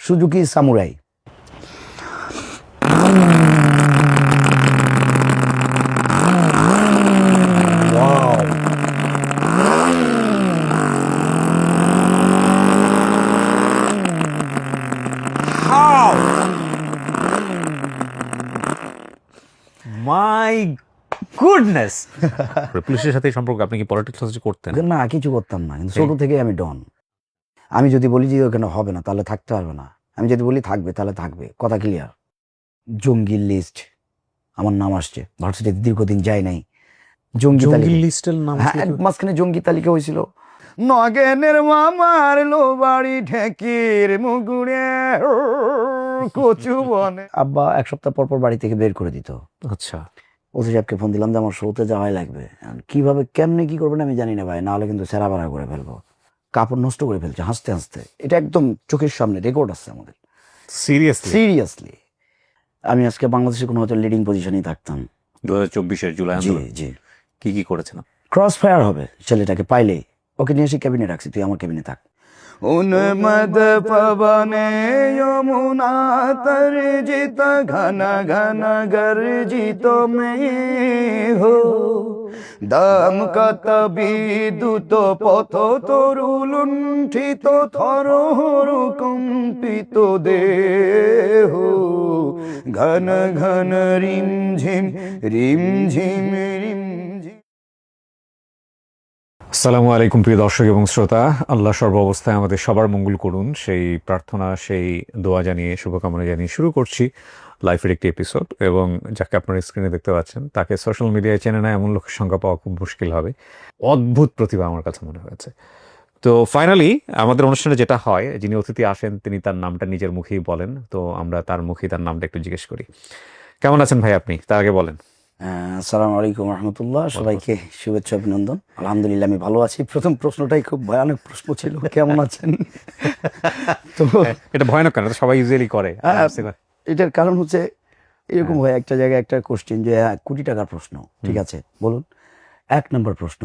Suzuki samurai. My goodness. পুলিশের সাথে সম্পর্ক, আপনি কি পলিটিক্স করতেন? না, কিছু করতাম না, কিন্তু ছোট থেকে আমি ডন। আমি যদি বলি যে ওখানে হবে না তাহলে থাকতে পারবে না, আমি যদি বলি থাকবে তাহলে থাকবে, কথা ক্লিয়ার। জঙ্গির লিস্ট আমার নাম আসছে, ভার্সিটিতে দীর্ঘদিন যায় নাই। জঙ্গি লিস্টের নাম? হ্যাঁ, মাঝখানে জঙ্গি তালিকা হয়েছিল। নগেনের মামার লো বাড়ি ঠেকির মুগুড়ে কচু বনে। আব্বা এক সপ্তাহ পর পর বাড়ি থেকে বের করে দিত। আচ্ছা, ওসি সাহেবকে ফোন দিলাম যে আমার শোতে যাওয়াই লাগবে। কিভাবে কেমনে কি করবেন আমি জানি না ভাই, নাহলে কিন্তু সেরা বাড়া করে ফেলবো। কাপড় নষ্ট করে ফেলছে হাসতে হাসতে, এটা একদম চোখের সামনে রেকর্ড আছে আমাদের। সিরিয়াসলি আমি আজকে বাংলাদেশের কোনো হয়তো লিডিং পজিশনেই থাকতাম। 2024 জুলাই জি জি। কি করেছেন? ক্রস ফায়ার হবে ছেলেটাকে পাইলেই, ওকে নিয়ে এসে ক্যাবিনে রাখছি, তুই আমার ক্যাবিনে থাক। উন্মদ পবনে যমুনা তরজিত ঘন ঘন গর্জিত মে হো, দাম কত বিদ্যুৎ পথ তরু লুণ্ঠিত থর কম্পিত দেহ, ঘন ঘন রিম ঝিম রিম ঝিম রিম ঝিম। আসসালামু আলাইকুম প্রিয় দর্শক এবং শ্রোতা, আল্লাহ সর্ব অবস্থায় আমাদের সবার মঙ্গল করুন, সেই প্রার্থনা, সেই দোয়া জানিয়ে, শুভকামনা জানিয়ে শুরু করছি লাইফের একটি এপিসোড। এবং যাকে আপনারা স্ক্রিনে দেখতে পাচ্ছেন তাকে সোশ্যাল মিডিয়ায় চেনে না এমন লোকের সংখ্যা পাওয়া খুব মুশকিল হবে। অদ্ভুত প্রতিভা আমার কাছে মনে হয়েছে। তো ফাইনালি আমাদের অনুষ্ঠানে যেটা হয়, যিনি অতিথি আসেন তিনি তার নামটা নিজের মুখেই বলেন, তো আমরা তার মুখেই তার নামটা একটু জিজ্ঞেস করি। কেমন আছেন ভাই আপনি, তার আগে বলেন। আসসালামু আলাইকুম রহমতুল্লাহ, সবাইকে শুভেচ্ছা অভিনন্দন। আলহামদুলিল্লাহ আমি ভালো আছি। প্রথম প্রশ্নটাই খুব ভয়ানক প্রশ্ন ছিল, কেমন আছেন? তো এটা ভয়ানক কেন, সবাই ইউজুয়ালি করে। এটার কারণ হচ্ছে এরকম হয়, একটা জায়গায় একটা কোশ্চেন যে কোটি টাকার প্রশ্ন, ঠিক আছে বলুন, 1 নম্বর প্রশ্ন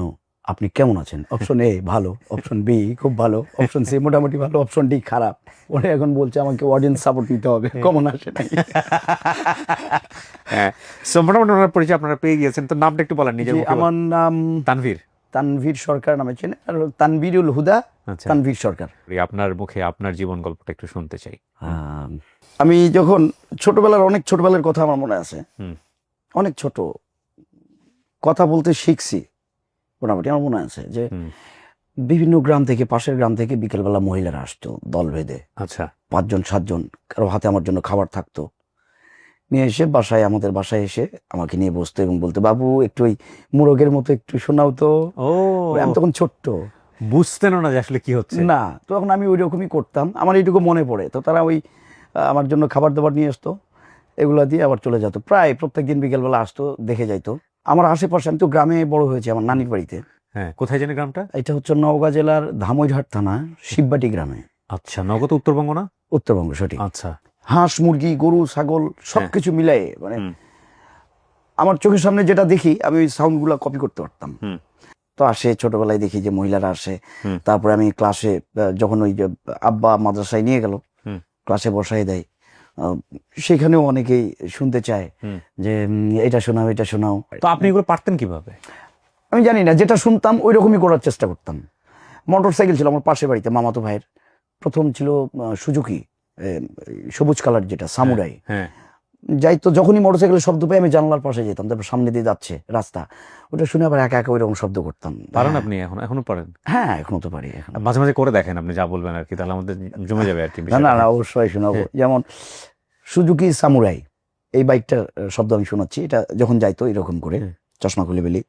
আপনি কেমন আছেন, অপশন এ ভালো, অপশন বি খুব ভালো, অপশন সি মোটামুটি ভালো, অপশন ডি খারাপ। ওরা এখন বলছে আমাকে অডিয়েন্স সাপোর্ট দিতে হবে, কমন আসে নাই। হ্যাঁ, সো মোটামুটি ওনার পরিচয় আপনারা পেয়ে গিয়েছেন, তো নামটা একটু বলেন নিজের মুখে। আমার নাম তানভীর সরকার নামে চেনে, আর তানভীরুল হুদা। আচ্ছা, তানভীর সরকার। আপনার মুখে আপনার জীবন গল্পটা একটু শুনতে চাই। আমি যখন অনেক ছোটবেলার কথা আমার মনে আছে, অনেক ছোট কথা বলতে শিখছি মোটামুটি। আমার মনে আছে যে বিভিন্ন গ্রাম থেকে, পাশের গ্রাম থেকে বিকেলবেলা মহিলারা আসতো দল বেঁধে। আচ্ছা, 5 জন 7 জন, কারো হাতে আমার জন্য খাবার থাকতো, নিয়ে এসে আমাদের বাসায় এসে আমাকে নিয়ে বসতো এবং বলতো, বাবু একটু ওই মুরগের মতো একটু শোনাও তো। আমি তখন ছোট্ট, বুঝতেন না যে আসলে কি হচ্ছে। না, তখন আমি ওই রকমই করতাম, আমার এইটুকু মনে পড়ে। তো তারা ওই আমার জন্য খাবার দাবার নিয়ে আসতো, এগুলা দিয়ে আবার চলে যেত। প্রায় প্রত্যেকদিন বিকেলবেলা আসতো, দেখে যাইতো আমার আশেপাশে। আমি তো গ্রামে বড় হয়েছি, আমার নানির বাড়িতে। হ্যাঁ, কোথায় জানি গ্রামটা? এটা হচ্ছে নওগাঁ জেলার ধামইরহাট থানা শিববাটি গ্রামে। আচ্ছা, নগদ উত্তরবঙ্গ না? উত্তরবঙ্গ, সঠিক। আচ্ছা, হাঁস মুরগি গরু ছাগল সবকিছু মিলাই, মানে আমার চোখের সামনে যেটা দেখি আমি ওই সাউন্ডগুলো কপি করতে পারতাম। তো আসে, ছোটবেলায় দেখি যে মহিলারা আসে, তারপরে আমি ক্লাসে যখন ওই যে আব্বা মাদ্রাসায় নিয়ে গেল, ক্লাসে বসাই দেয়, সেখানেও অনেকেই শুনতে চায় যে এটা শোনাও এটা শোনাও। তো আপনি এগুলো পারতেন কিভাবে? আমি জানি না, যেটা শুনতাম ওই রকমই করার চেষ্টা করতাম। মোটর সাইকেল ছিল আমার পাশের বাড়িতে, মামাতো ভাইয়ের প্রথম ছিল সুজুকি, সবুজ কালার যেটা সামুরাই। যাই তো, যখনই মোটরসাইকেলের শব্দ পাই আমি জানলার পাশে যেতাম, তারপর সামনে দিয়ে যাচ্ছে রাস্তা, ওটা শুনে আবার একা একা ওই রকম শব্দ করতাম। পারেন আপনি? এখনো পারেন? হ্যাঁ, এখনো তো পারি। এখন মাঝে মাঝে করে দেখেন, আপনি যা বলবেন আর কি, তাহলে আমাদের জমে যাবে আর কি। না না, অবশ্যই শোনাবো। যেমন সুজুকি সামুরাই, এই বাইকটার শব্দ আমি শোনাচ্ছি, এটা যখন যাইতো এরকম করে চশমা খুলে বেলি।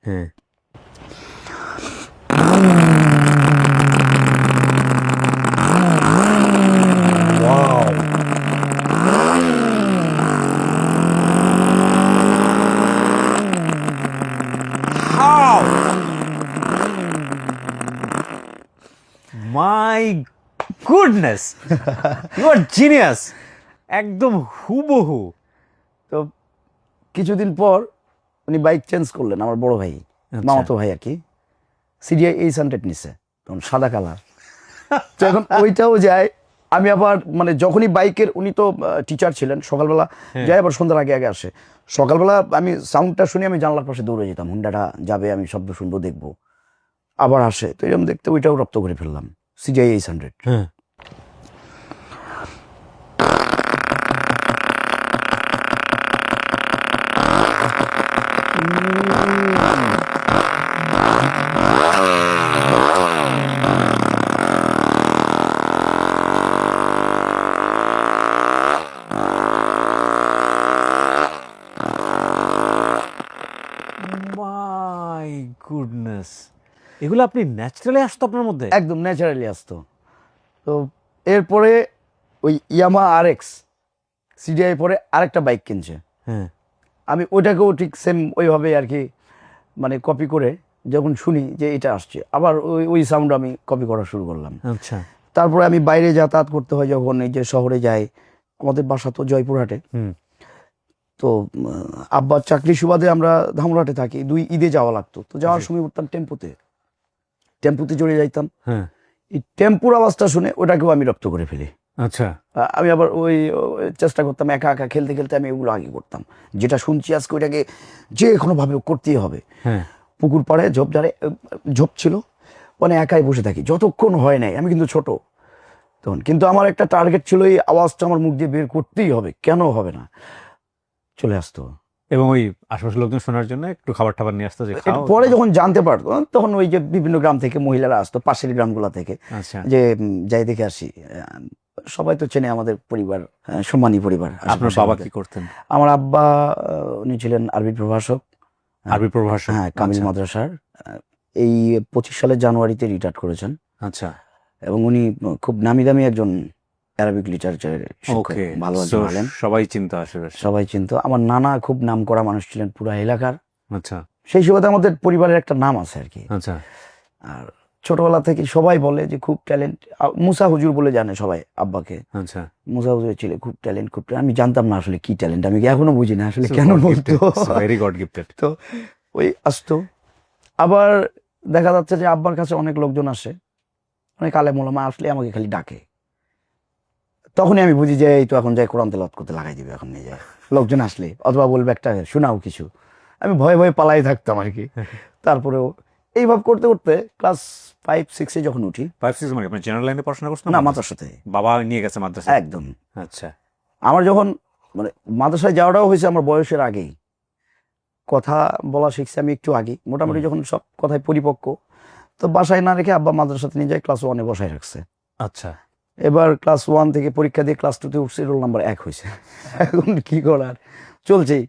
My goodness, you are genius, একদম হুবহু। তো কিছুদিন পর উনি বাইক চেঞ্জ করলেন, আমার বড় ভাই, মামাতো ভাই আর কি, CDI 800 নিছে, তখন সাদা কালার। তো এখন ওইটাও যায়, আমি আবার মানে যখনই বাইকের, উনি তো টিচার ছিলেন, সকালবেলা যাই আবার সন্ধ্যার আগে আগে আসে। সকালবেলা আমি সাউন্ডটা শুনি, আমি জানলার পাশে দৌড়ে যেতাম, হুন্ডাটা যাবে, আমি শব্দ শুনবো, দেখবো, আবার আসে। তো এরকম দেখতে ওইটাও রপ্ত করে ফেললাম, CGI 800। হ্যাঁ। মাই গুডনেস, এগুলো আপনি ন্যাচারালি আসতো আপনার মধ্যে? একদম ন্যাচারালি আসতো। তো এরপরে ওই ইয়ামা RX CDI পরে আরেকটা বাইক কিনছে, হ্যাঁ। আমি ওইটাকেও ঠিক সেম ওইভাবে আর কি মানে কপি করে যখন শুনি যে এটা আসছে, আবার ওই ওই সাউন্ড আমি কপি করা শুরু করলাম। আচ্ছা। তারপরে আমি বাইরে যাতায়াত করতে হয় যখন, এই যে শহরে যাই, আমাদের বাসা তো জয়পুরহাটে। তো আব্বার চাকরি সুবাদে আমরা ধামরাটে থাকি, 2 ঈদে যাওয়া লাগতো। তো যাওয়ার সময় উঠতাম টেম্পুতে চড়ে যাইতাম। হ্যাঁ। এই টেম্পুর আওয়াজটা শুনে ওটাকেও আমি রপ্ত করে ফেলি। আচ্ছা। আমি আবার ওই চেষ্টা করতাম, একা একা খেলতে খেলতে আমি এগুলো আগে করতাম, যেটা শুনছি আজকে ওইটাকে যে কোনোভাবে করতেই হবে। হ্যাঁ। পুকুর পাড়ে ঝোপ ছিল, মানে একাই বসে থাকি যতক্ষণ হয় নাই, আমি কিন্তু ছোট তখন, কিন্তু আমার একটা টার্গেট ছিল, এই আওয়াজটা আমার মুখ দিয়ে বের করতেই হবে, কেন হবে না, চলে আসতো। এবং ওই আশেপাশের লোকজন শোনার জন্য একটু খাবার টাবার নিয়ে আসতো যে খাও। পরে যখন জানতে পারতো, তখন ওই যে বিভিন্ন গ্রাম থেকে মহিলারা আসতো, পাশের গ্রামগুলা থেকে, আচ্ছা। যে যাই দেখে আসি। সবাই তো চেনে আমাদের পরিবার, সম্মানী পরিবার। আপনার বাবা কি করতেন? আমার আব্বা উনি ছিলেন আরবি প্রভাষক। আরবি প্রভাষক? হ্যাঁ, কামিল মাদ্রাসার। এই 25 সালের জানুয়ারিতে রিটায়ার করেছেন। আচ্ছা। এবং উনি খুব নামি দামি একজন অ্যারাবিক লিটারেচারের শিক্ষক, ভালো একজন আলেম, সবাই চিনতো আশেপাশে? সবাই চিনতো। আমার নানা খুব নাম করা মানুষ ছিলেন পুরা এলাকার। আচ্ছা। সেই সুবাদে আমাদের পরিবারের একটা নাম আছে আর কি। আচ্ছা। আর ছোটবেলা থেকে সবাই বলে যে খুব ট্যালেন্ট, মুসা হুজুর বলে জানে সবাই আব্বাকে। আচ্ছা। মুসা হুজুর ছিল খুব ট্যালেন্ট, আমি জানতাম না আসলে কি ট্যালেন্ট, আমি এখনো বুঝি না আসলে কেন বলতো। Very god gifted. তো ওই আসতো। আবার দেখা যাচ্ছে যে আব্বার কাছে অনেক লোকজন আসে, অনেক আলেম ওলামা আসলে আমাকে খালি ডাকে, তখনই আমি বুঝি যে এই তো এখন যাই কোরআন তেলাওয়াত করতে লাগাই দিবে এখন নিয়ে যায় লোকজন আসলে, অথবা বলবে একটা শোনাও কিছু, আমি ভয়ে ভয়ে পালাই থাকতাম আর কি। তারপরেও এইভাবে করতে করতে ক্লাস 5-6-এ যখন উঠি। 5-6 মানে আপনি জেনারেল লাইনে পড়াশোনা করছেন? না, মাদ্রাসাতে। বাবা নিয়ে গেছে মাদ্রাসা? একদম। আচ্ছা। আমার যখন মানে মাদ্রাসায় যাওয়াটাও হয়েছে আমার বয়সের আগেই, কথা বলা শিখছি আমি একটু আগে, মোটামুটি যখন সব কথায় পরিপক্ক, তো বাসায় না রেখে আব্বা মাদ্রাসাতে নিয়ে যায়, ক্লাস 1-এ বসায় রাখছে। আচ্ছা। এবার ক্লাস 1 থেকে পরীক্ষা দিয়ে ক্লাস 2-তে উঠছে, রোল নাম্বার 1 হয়েছে। এখন কি করার, চলছেই।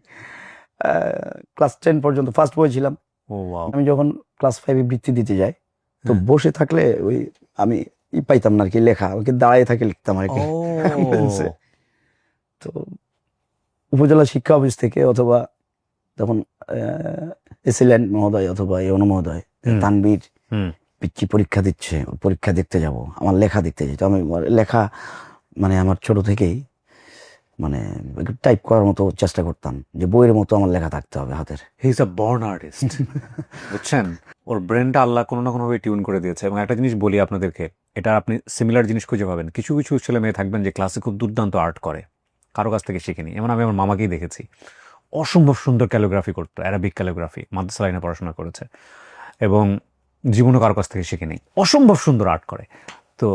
ক্লাস 10 পর্যন্ত ফার্স্ট বয় ছিলাম। আমি যখন ক্লাস 5-এ বৃত্তি দিতে যাই, তো বসে থাকলে ওই আমি পাইতাম না আর কি লেখা, ওকে দাঁড়ায় থাকে লিখতাম আর কি। তো উপজেলা শিক্ষা অফিস থেকে অথবা তখন এসিল্যান্ড মহোদয় অথবা ইউনো মহোদয়, তানবীর পিচ্ছি পরীক্ষা দিচ্ছে, পরীক্ষা দেখতে যাব, আমার লেখা দেখতে যেত। আমি লেখা মানে আমার ছোট থেকেই মানে টাইপ করার মতো চেষ্টা করতাম, যে বইয়ের মতো আমার লেখা থাকতে হবে হাতের। He is a born artist. বুঝছেন, ওর ব্রেনটা আল্লাহ কোনো না কোনোভাবে টিউন করে দিয়েছে। এবং একটা জিনিস বলি আপনাদেরকে, এটা আপনি সিমিলার জিনিস খুঁজে পাবেন। কিছু কিছু ছেলে মেয়ে থাকবেন যে ক্লাসে খুব দুর্দান্ত আর্ট করে, কারো কাছ থেকে শিখিনি। এমন আমি আমার মামাকেই দেখেছি, অসম্ভব সুন্দর ক্যালিগ্রাফি করতো, অ্যারাবিক ক্যালিগ্রাফি, মাদ্রাসা লাইনে পড়াশোনা করেছে এবং জীবনও কারো কাছ থেকে শিখিনি, অসম্ভব সুন্দর আর্ট করে। তো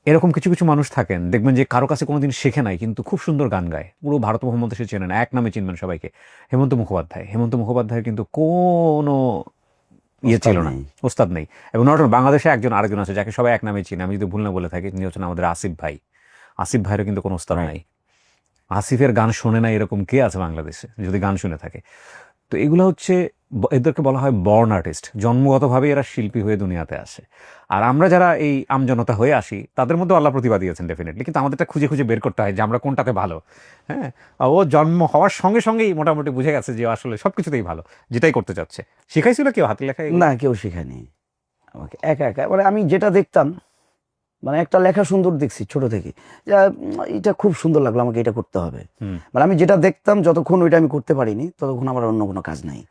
এরকম কিছু কিছু মানুষ থাকেন, দেখবেন যে কারো কাছে কোনোদিন শেখে নাই কিন্তু খুব সুন্দর গান গায়, পুরো ভারত মহামদেশে চেনেন, এক নামে চিনবেন সবাইকে, হেমন্ত মুখোপাধ্যায়ের কিন্তু কোনো ইয়ে ছিল না, ওস্তাদ নেই। এবং নট বাংলাদেশে একজন আরেকজন আছে যাকে সবাই এক নামে চিনে, আমি যদি ভুল না বলে থাকি, তিনি হচ্ছেন আমাদের আসিফ ভাই। আসিফ ভাইয়েরও কিন্তু কোনো ওস্তাদ নাই। আসিফের গান শোনে না এরকম কে আছে বাংলাদেশে, যদি গান শুনে থাকে? তো এগুলো হচ্ছে, এদেরকে বলা হয় বর্ন আর্টিস্ট। জন্মগতভাবে এরা শিল্পী হয়ে দুনিয়াতে আসে। আর আমরা যারা এই আমজনতা হয়ে আসি, তাদের মধ্যে আল্লাহ প্রতিভা দিয়েছেন ডেফিনেটলি, কিন্তু আমাদেরটা খুঁজে খুঁজে বের করতে হয় যে আমরা কোনটাতে ভালো। হ্যাঁ, ও জন্ম হওয়ার সঙ্গে সঙ্গেই মোটামুটি বুঝে গেছে যে আসলে সবকিছুতেই ভালো, যেটাই করতে চাচ্ছে। শিখাইছিল কেউ হাতে লেখা? না, কেউ শেখায়নি আমাকে, একা একা। মানে আমি যেটা দেখতাম, মানে একটা লেখা সুন্দর দেখছি ছোট থেকে, এটা খুব সুন্দর লাগলো, আমাকে এটা করতে হবে। মানে আমি যেটা দেখতাম, যতক্ষণ ওইটা আমি করতে পারিনি ততক্ষণ আমার অন্য কোনো কাজ নাই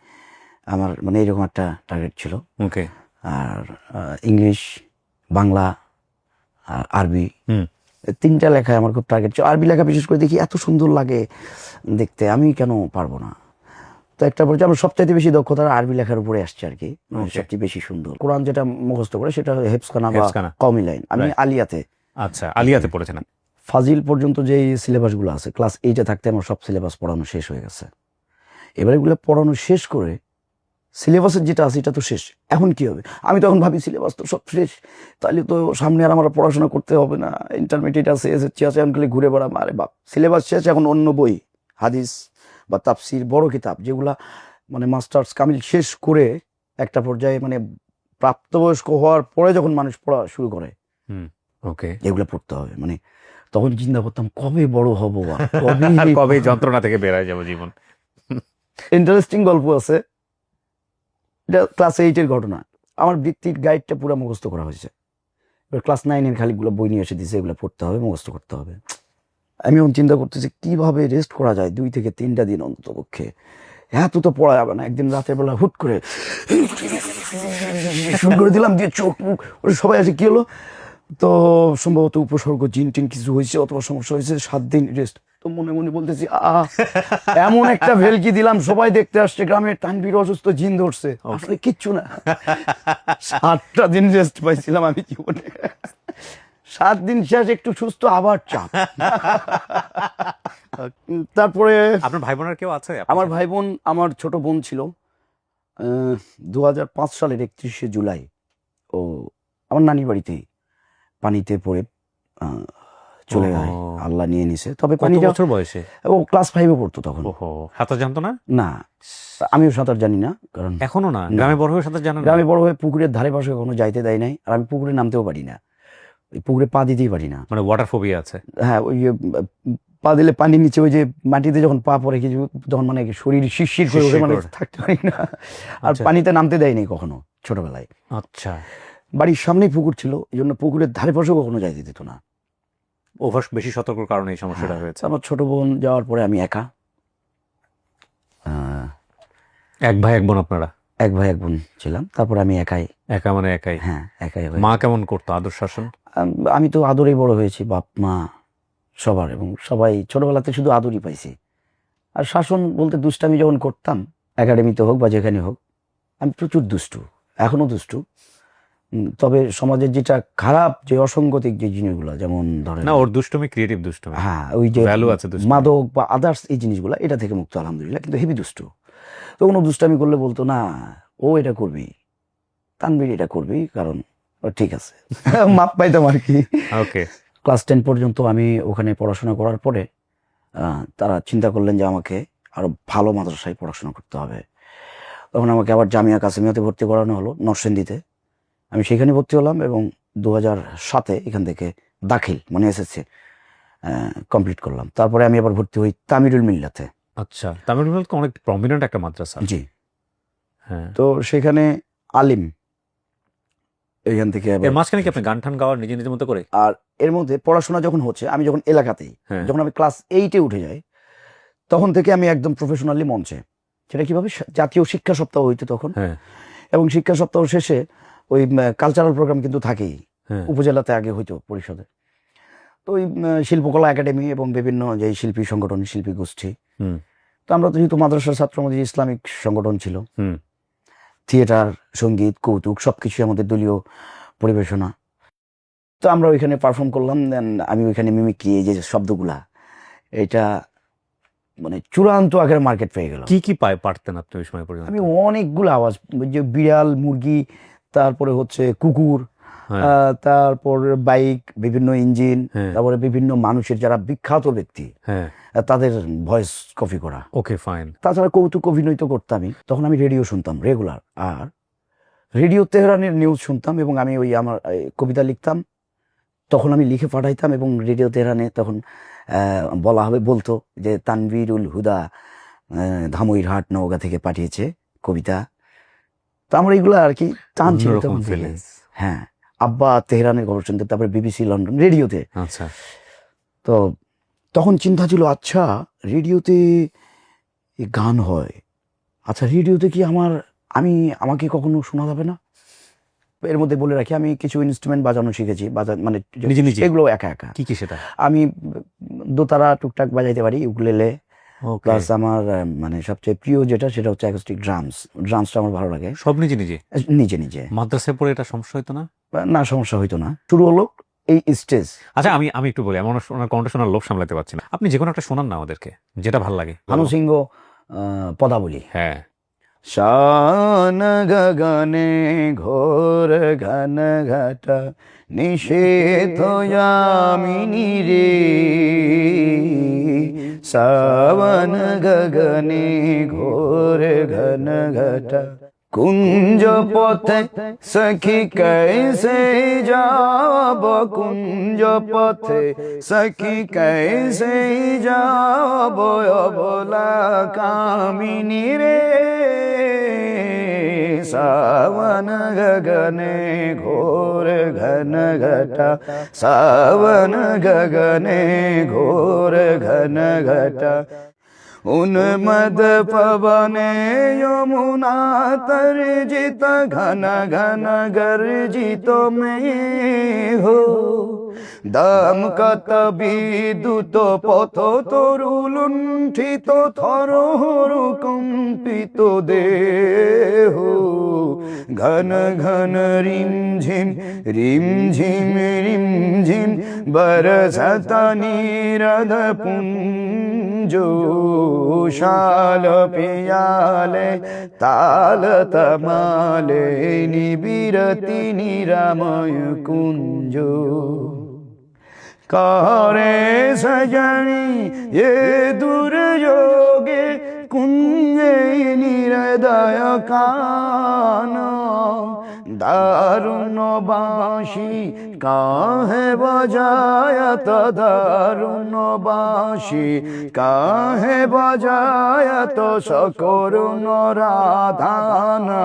আমার, মানে এরকম একটা টার্গেট ছিল। ওকে। আর ইংলিশ, বাংলা, আর আরবি, 3টা লেখায় আমার খুব টার্গেট ছিল। আরবি লেখা বিশেষ করে দেখি এত সুন্দর লাগে দেখতে, আমি কেন পারবো না। তো একটা পর্যায়ে আমার সবচাইতে বেশি দক্ষতা আরবি লেখার উপরে আসছে আর কি, সবচেয়ে বেশি সুন্দর। কোরআন যেটা মুখস্থ করে সেটা হেফজখানা বা কওমি লাইন। আমি আলিয়াতে, আচ্ছা আলিয়াতে পড়েছেন। ফাজিল পর্যন্ত যে সিলেবাসগুলো আছে ক্লাস 8-এ থাকতে আমার সব সিলেবাস পড়ানো শেষ হয়ে গেছে। এবার এগুলো পড়ানো শেষ করে সিলেবাসের যেটা আছে এটা তো শেষ, এখন কি হবে? আমি তখন ভাবি সিলেবাস তো সব শেষ, তাহলে তো সামনে আর আমার পড়াশোনা করতে হবে না, ইন্টারমিডিয়েট আছে, এসএসসি আছে, এখন খালি ঘুরে বেড়াম। আরে বাপ, সিলেবাস শেষ, এখন অন্য বই, হাদিস বা তাফসির, বড় কিতাব যেগুলা মানে মাস্টার্স কামিল শেষ করে একটা পর্যায়ে মানে প্রাপ্তবয়স্ক হওয়ার পরে যখন মানুষ পড়া শুরু করে, ওকে, এগুলো পড়তে হবে। মানে তখন চিন্তা করতাম কবে বড় হবো, কবে যন্ত্রণা থেকে বেরায় যাবো জীবন। ইন্টারেস্টিং গল্প আছে, এটা ক্লাস 8-এর ঘটনা। আমার বৃত্তির গাইডটা পুরো মুখস্থ করা হয়েছে, এবার ক্লাস 9-এর খালিগুলো বই নিয়ে এসে দিয়েছে, এগুলো পড়তে হবে, মুখস্থ করতে হবে। আমি এখন চিন্তা করতেছি কিভাবে রেস্ট করা যায় 2 থেকে 3টা দিন অন্তত পক্ষে। এত তো পড়া যাবে না। একদিন রাতের বেলা হুট করে শুরু করে দিলাম, দিয়ে চোখ মুখ সবাই আসে, কি হলো? তো সম্ভবত উপসর্গ জিন টিন কিছু হয়েছে অথবা সমস্যা হয়েছে, 7 দিন রেস্ট। তো মনে মনে বলতেছি এমন একটা ভেলকি দিলাম, সবাই দেখতে আসছে, গ্রামের তানভীর অসুস্থ, জিন ধরছে, আসলে কিচ্ছু না। 7টা দিন রেস্ট পাইছিলাম আমি জীবনে। 7 দিন শেষ, একটু সুস্থ, আবার চাপ। তারপরে আপনার ভাই বোনের কেউ আছে? আমার ভাই বোন, আমার ছোট বোন ছিল 2005 সালের 31শে জুলাই ও আমার নানির বাড়িতেই পানিতে পড়ে চলে যায়, আল্লাহ নিয়ে নিছে। তবে কত বছর বয়সে? ও ক্লাস 5-এ পড়তো তখন। সাঁতার জানতো না? না, আমিও সাঁতার জানি না, কারণ এখনো না। গ্রামে বড় হয়ে সাঁতার জানেন? গ্রামে বড় হয়ে পুকুরের ধারে পাশে কখনো যাইতে দেয় নাই, আর আমি পুকুরে নামতেও পারি না, ওই পুকুরে পা দিতেই পারি না। মানে ওয়াটার ফোবিয়া আছে? হ্যাঁ, ওই পা দিলে পানির নিচে ওই যে মাটিতে যখন পা পড়ে কিছু, তখন মানে শরীর শিরশির করে ওঠে, মানে থাকতে পারি না। আর পানিতে নামতে দেয়নি কখনো ছোটবেলায়। আচ্ছা, বাড়ির সামনেই পুকুর ছিল, এই জন্য পুকুরের ধারে পাশেও কখনো যাইতে দিত না। ওভার বেশি সতর্কর কারণে এই সমস্যাটা হয়েছে। আমার ছোট বোন যাওয়ার পরে আমি একা। এক ভাই এক বোন আপনারা? এক ভাই এক বোন ছিলাম, তারপরে আমি একাই। একা মানে একাই? হ্যাঁ, একাই। মা কেমন করতো আদর শাসন? আমি তো আদরেই বড় হয়েছি, বাপ মা সবার, এবং সবাই ছোটবেলাতে শুধু আদরই পাইছি। আর শাসন বলতে দুষ্টামি যখন করতাম, একাডেমিতে হোক বা যেখানে হোক, আমি প্রচুর দুষ্টু, এখনো দুষ্টু। তবে সমাজের যেটা খারাপ, যে অসঙ্গতিক যে জিনিসগুলো, যেমন ধরেন না, ওর দুষ্টুমি ক্রিয়েটিভ দুষ্টুমি, হ্যাঁ, ওই যে ভ্যালু আছে মাদক বা আদার্স এই জিনিসগুলো, এটা থেকে মুক্ত আলহামদুলিল্লাহ। কিন্তু হেভি দুষ্টু। তো কোনো দুষ্টামি করলে বলতো না ও এটা করবি, তানভীর এটা করবি, কারণ ঠিক আছে, মাপ পাইতাম আর কি। ওকে। ক্লাস 10 পর্যন্ত আমি ওখানে পড়াশোনা করার পরে তারা চিন্তা করলেন যে আমাকে আরো ভালো মাদ্রাসায় পড়াশোনা করতে হবে। তখন আমাকে আবার জামিয়া কাসেমিয়াতে ভর্তি করানো হলো, নরসিংদীতে। আমি সেখানে ভর্তি হলাম এবং 2007-এ এখান থেকে দাখিল মানে এসএসসি কমপ্লিট করলাম। তারপরে আমি আবার ভর্তি হই তামিরুল মিল্লাতে। আচ্ছা, তামিরুল মিল্লাত অনেক প্রমিনেন্ট একটা মাদ্রাসা। জি, হ্যাঁ। তো সেখানে আলিম, এইখান থেকে এর মাঝখানে কি আপনি গান টান গাওয়ার নিজের মতো করে? আর এর মধ্যে পড়াশোনা যখন হচ্ছে, আমি যখন এলাকাতেই, যখন আমি ক্লাস 8-এ উঠে যাই, তখন থেকে আমি একদম প্রফেশনালি মঞ্চে। সেটা কিভাবে, জাতীয় শিক্ষা সপ্তাহ হইতো তখন, এবং শিক্ষা সপ্তাহ শেষে ওই কালচারাল প্রোগ্রাম কিন্তু থাকেই, উপজেলাতে আগে হইতো পরিষদে। তো ওই শিল্পকলা একাডেমি এবং বিভিন্ন যে শিল্পী সংগঠন, শিল্পী গোষ্ঠী, তো আমরা তো যেহেতু মাদ্রাসার ছাত্র, আমাদের ইসলামিক সংগঠন ছিল, থিয়েটার, সঙ্গীত, কৌতুক সবকিছু আমাদের দলীয় পরিবেশনা। তো আমরা ওইখানে পারফর্ম করলাম। দেন আমি ওইখানে মিমিক্রি, এই যে শব্দগুলা, এটা মানে চূড়ান্ত আকারে মার্কেট পেয়ে গেল। কি পারতেন আপনি ওই সময় পর্যন্ত? আমি অনেকগুলো আওয়াজ, যে বিড়াল, মুরগি, তারপরে হচ্ছে কুকুর, তারপর বাইক, বিভিন্ন ইঞ্জিন, তারপরে বিভিন্ন মানুষের যারা বিখ্যাত ব্যক্তি, তাদের ভয়েস কপি করা। ওকে, ফাইন। তাছাড়া কৌতুক অভিনয় তো করতামই। তখন আমি রেডিও শুনতাম রেগুলার, আর রেডিও তেহরানের নিউজ শুনতাম, এবং আমি ওই আমার কবিতা লিখতাম, তখন আমি লিখে পাঠাইতাম, এবং রেডিও তেহরানে তখন বলতো যে তানভীরুল হুদা ধামইরহাট নওগাঁ থেকে পাঠিয়েছে কবিতা। তো আমার এইগুলো আর কি টান ছিল তখন। হ্যাঁ, আব্বা তেহরানের খবর শুনতে, তারপরে বিবিসি লন্ডন, রেডিওতে। আচ্ছা, তো তখন চিন্তা ছিল, আচ্ছা রেডিওতে গান হয়, আচ্ছা রেডিওতে কি আমাকে কখনো শোনা যাবে না? এর মধ্যে বলে রাখি, আমি কিছু ইনস্ট্রুমেন্ট বাজানো শিখেছি, মানে নিজে নিজে? এগুলো একা একা। কি কি সেটা? আমি দোতারা টুকটাক বাজাইতে পারি, উকুলেলে, ওকে, প্লাস আমার মানে সবচেয়ে প্রিয় যেটা সেটা হচ্ছে অ্যাকোস্টিক ড্রামসটা আমার ভালো লাগে। সব নিজে নিজে? নিজে নিজে। মাদ্রাসায় পড়ে এটা সমস্যা হতো না? না, সমস্যা হইতো না। শুরু হলো এই স্টেজ। আচ্ছা, আমি একটু বলি, আমার ওনার কণ্ঠ শোনার লোভ সামলাতে পারছি না। আপনি যে কোনো একটা শোনান না আমাদেরকে, যেটা ভালো লাগে। ভানু সিংহ পদাবলী। হ্যাঁ। শান গগনে ঘোর ঘন ঘটা নিষেধ যামিনী রে, সাবন গগনে ঘোর ঘন ঘটা কুঞ্জ পথে সখী कैसे যাব, কুঞ্জ পথে সখী कैसे যাব, অবলা কামিনী রে, সাবন গগনে ঘোর ঘন ঘটা, সাবন গগনে ঘোর ঘন ঘটা, उन्मद पवने यमुना तर्जित घन घन गर्जित में हो, दाम कत विद्युत पथ तरु लुंठित थर कंपित देह, घन घन रिम झिम रिम झिम बरसत नीरद पुंजो, शाल पियाले ताल तमाले निबिरति निरामय कुंज, करे सजनी ये दुर्योगे कुंजे निरदय काना, दारुण बांशी काहे बजायत, दारुण बांशी काहे बजायत, सकरुण राधाना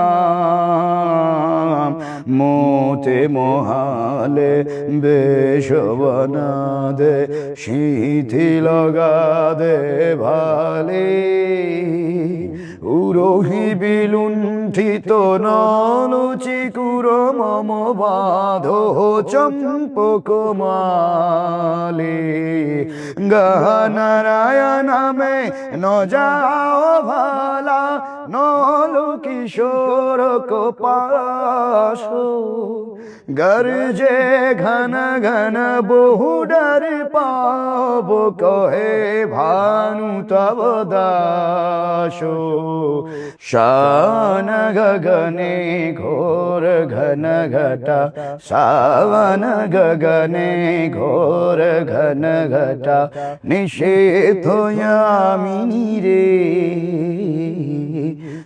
मोते मोहाले बेश बना दे, शीथी लगा दे भाले, उरोही बिलुंठित नलुचिकुर मम बाधो चंपक माले, गहनारायण में न जाओ भाला, नलु किशोर को पाशो, गरजे घन घन बहु डर पाव, कहे भानु तब दासो, शान गगने घोर घन घटा, सावन गगने घोर घन घटा, निषेध यामिनी रे,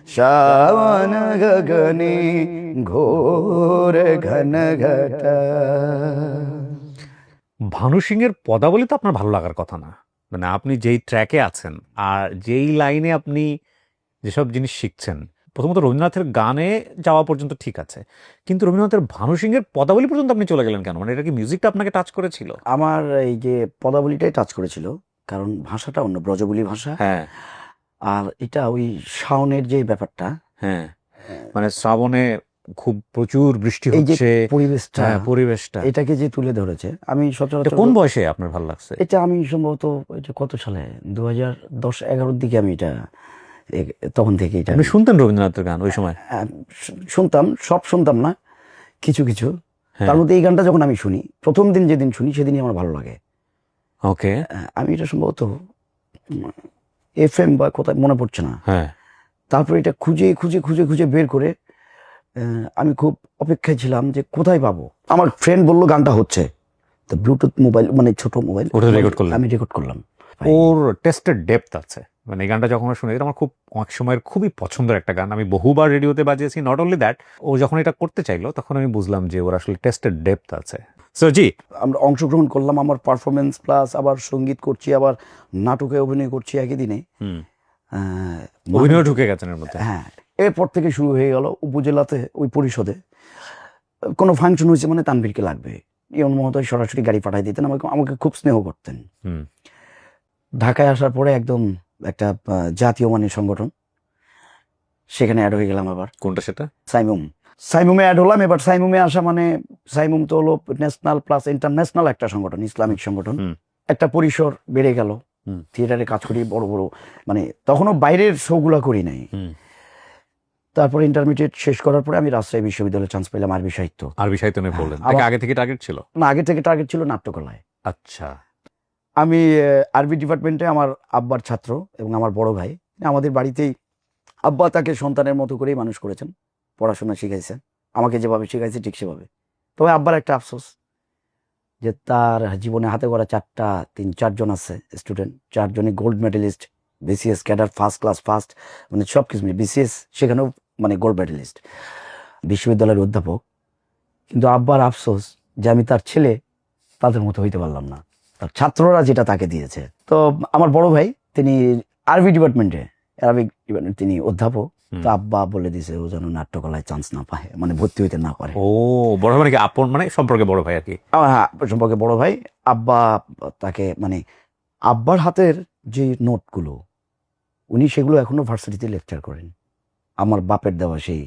सावन गगने ঘোর ঘন ঘটা। ভানু সিংয়ের পদাবলী তো আপনার ভালো লাগার কথা না, মানে আপনি যেই ট্র্যাকে আছেন আর যেই লাইনে আপনি যেসব জিনিস শিখছেন, প্রথমত রবীন্দ্রনাথের গানে যাওয়া পর্যন্ত ঠিক আছে, কিন্তু রবীন্দ্রনাথের ভানু সিংয়ের পদাবলী পর্যন্ত আপনি চলে গেলেন কেন? মানে এটা কি মিউজিকটা আপনাকে টাচ করেছিল? আমার এই যে পদাবলীটাই টাচ করেছিল, কারণ ভাষাটা অন্য, ব্রজবুলি ভাষা। হ্যাঁ। আর এটা ওই শাওনের যে ব্যাপারটা, হ্যাঁ, মানে শ্রাবণে খুব প্রচুর বৃষ্টি এই যে হচ্ছে, পরিবেশটা, পরিবেশটা এটাকে যে তুলে ধরেছে, আমি এটা সচরাচর কোন বয়সে আপনার ভালো লাগছে? এটা আমি সম্ভবত এটা কত সালে 2010-11 দিকে আমি এটা তখন থেকে এটা আপনি শুনতেন রবীন্দ্রনাথের গান ওই সময়? শুনতাম, সব শুনতাম না, কিছু কিছু। হ্যাঁ। তার মধ্যে এই গানটা যখন আমি শুনি, প্রথম দিন যেদিন শুনি সেদিনই আমার ভালো লাগে। ওকে। আমি এটা সম্ভবত FM বা কোথায় মনে পড়ছে না। হ্যাঁ। তারপর এটা খুঁজে খুঁজে খুঁজে খুঁজে বের করে আমি খুব অপেক্ষায় ছিলাম যে কোথায় পাবো। আমার ফ্রেন্ড বললো গানটা হচ্ছে, তো ব্লুটুথ মোবাইল, মানে ছোট মোবাইল, ওটা রেকর্ড করলেন? আমি রেকর্ড করলাম। ওর টেস্টের ডেপথ আছে, মানে এই গানটা যখন শুনি, এটা আমার খুব অনেক সময়ের খুবই পছন্দের একটা গান, আমি বহুবার রেডিওতে বাজিয়েছি। নট অনলি দ্যাট, ও যখন এটা করতে চাইলো তখন আমি বুঝলাম যে ওর আসলে টেস্টের ডেপথ আছে। সো জি, আমরা অংশগ্রহণ করলাম, আমার পারফরমেন্স প্লাস আবার সঙ্গীত করছি, আবার নাটকে অভিনয় করছি একই দিনে। অভিনয় ঢুকে গেছেন এর মধ্যে। হ্যাঁ, এরপর থেকে শুরু হয়ে গেল উপজেলাতে, ওই পরিষদে কোনো ফাংশন হয়েছে মানে তানভীরকে লাগবে, ইয়ন মহোদয় সরাসরি গাড়ি পাঠাই দিতেন, আমাকে খুব স্নেহ করতেন। ঢাকায় আসার পরে একদম একটা জাতীয় মানের সংগঠন, সেখানে অ্যাড হয়ে গেলাম আবার। কোনটা সেটা? সাইমুম। সাইমুমে অ্যাড হলাম। এবার সাইমুমে আসা মানে সাইমুম তো হলো ন্যাশনাল প্লাস ইন্টারন্যাশনাল একটা সংগঠন, ইসলামিক সংগঠন। একটা পরিসর বেড়ে গেল, থিয়েটারে কাজ করি বড় বড়, মানে তখনও বাইরের শোগুলা করি নাই। তারপরে ইন্টারমিডিয়েট শেষ করার পরে আমি রাজশাহী বিশ্ববিদ্যালয়ে চান্স পেলাম আরবি সাহিত্য। আরবি সাহিত্য নিয়ে পড়লেন, আগে থেকে টার্গেট ছিল? না, আগে থেকে টার্গেট ছিল নাট্যকলায়। আচ্ছা। আমি আরবি ডিপার্টমেন্টে আমার আব্বার ছাত্র এবং আমার বড় ভাই, আমাদের বাড়িতেই আব্বা তাকে সন্তানের মতো করেই মানুষ করেছেন, পড়াশোনা শিখাইছেন, আমাকে যেভাবে শিখাইছে ঠিক সেভাবে। তবে আব্বার একটা আফসোস যে তার জীবনে হাতে করা 4জন আছে স্টুডেন্ট, 4জনই gold medalist, BCS cadre first class first, মানে সব কিছু বিসিএস সেখানেও মানে গোল্ড মেডেলিস্ট, বিশ্ববিদ্যালয়ের অধ্যাপক। কিন্তু আব্বার আফসোস যে আমি তার ছেলে তাদের মতো হইতে পারলাম না, তার ছাত্ররা যেটা তাকে দিয়েছে। তো আমার বড় ভাই তিনি আরবি ডিপার্টমেন্টে, আরবিক ডিপার্টমেন্ট তিনি অধ্যাপক। তো আব্বা বলে দিছে ও যেন নাট্যকলায় চান্স না পায়, মানে ভর্তি হইতে না পারে। ও, বড় ভাই কি আপন, মানে সম্পর্কে বড় ভাই আর কি? হ্যাঁ, সম্পর্কে বড় ভাই। আব্বা তাকে মানে আব্বার হাতের যে নোটগুলো উনি সেগুলো এখনো ভার্সিটিতে লেকচার করেন, আমার বাপের দেওয়া সেই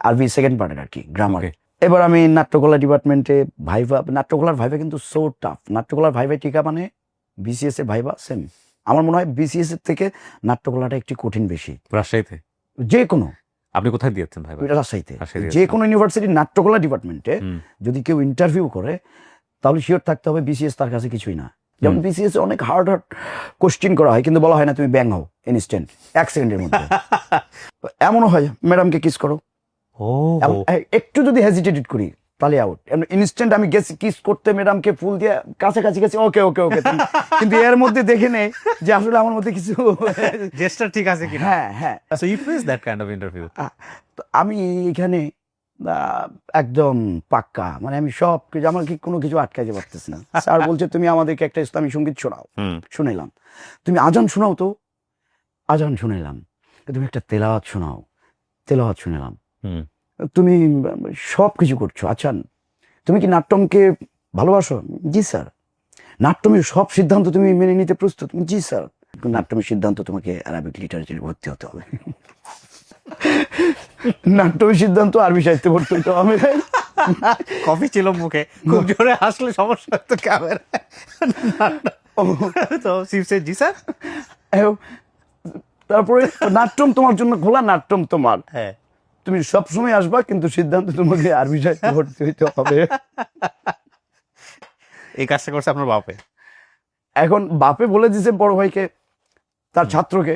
আরবি সেকেন্ড পার্টের আর কি, গ্রামার। এবার আমি নাট্যকলা ডিপার্টমেন্টে ভাইভা, নাট্যকলার ভাইভা কিন্তু সো টাফ। নাট্যকলার ভাইভা টিকা মানে বিসিএস এর ভাইভা সেম। আমার মনে হয় বিসিএস এর থেকে নাট্যকলাটা একটু কঠিন বেশি। রাজশাহীতে? যে কোনো, আপনি কোথায় দিয়েছেন ভাই? রাজশাহীতে। যে কোনো ইউনিভার্সিটির নাট্যকলা ডিপার্টমেন্টে যদি কেউ ইন্টারভিউ করে তাহলে শিওর থাকতে হবে বিসিএস তার কাছে কিছুই না। যেমন বিসিএস অনেক হার্ড কোশ্চেন করা হয়, কিন্তু বলা হয় না তুমি ব্যাং হও ইনস্ট্যান্ট 1 সেকেন্ডের মধ্যে। এমনও হয় ম্যাডামকে কিস করো, একটু যদি হেজিটেটেড করি তাহলে আউট। ইনস্ট্যান্ট আমি গেছি কিস করতে, ম্যাডামকে ফুল দিয়ে কাছাকাছি গেছি, ওকে ওকে ওকে। কিন্তু এর মধ্যে দেখে নেই যে আসলে আমার মধ্যে কিছু জেস্টার ঠিক আছে কিনা। হ্যাঁ হ্যাঁ। So you face that kind of interview? আমি এখানে একদম পাক্কা, মানে আমি সব কিছু, আমার কি কোনো কিছু আটকাইতে পারতেছি না। স্যার বলছে তুমি আমাদেরকে একটা ইসলামী সঙ্গীত শোনাও, শুনাইলাম। তুমি আজান শোনাও, তো আজান শুনাইলাম। তুমি একটা তেলাওয়াত শোনাও, তেলাওয়াত শুনালাম। তুমি সব কিছু করছো। আচ্ছা, তুমি কি নাট্যমকে ভালোবাসো? জি স্যার। নাট্যমের সব সিদ্ধান্ত তুমি মেনে নিতে প্রস্তুত? জি স্যার। নাট্যমের সিদ্ধান্ত তোমাকে আরবিক লিটারেচারে ভর্তি হতে হবে। নাট্যমের সিদ্ধান্ত আরবি সাহিত্যে ভর্তি হতে হবে। কফি ছিল মুখে, খুব জোরে হাসলে সমস্যা হতো ক্যামেরা। তো শিবসে জি স্যার। তারপরে নাট্যম তোমার জন্য খোলা, নাট্যম তোমার, হ্যাঁ তুমি সবসময় আসবা, কিন্তু সিদ্ধান্ত তোমাকে আরবি সাহিত্যে ভর্তি হইতে হবে। এই কাজটা করছে আপনার বাপে? এখন বাপে বলে দিছে বড় ভাইকে, তার ছাত্রকে,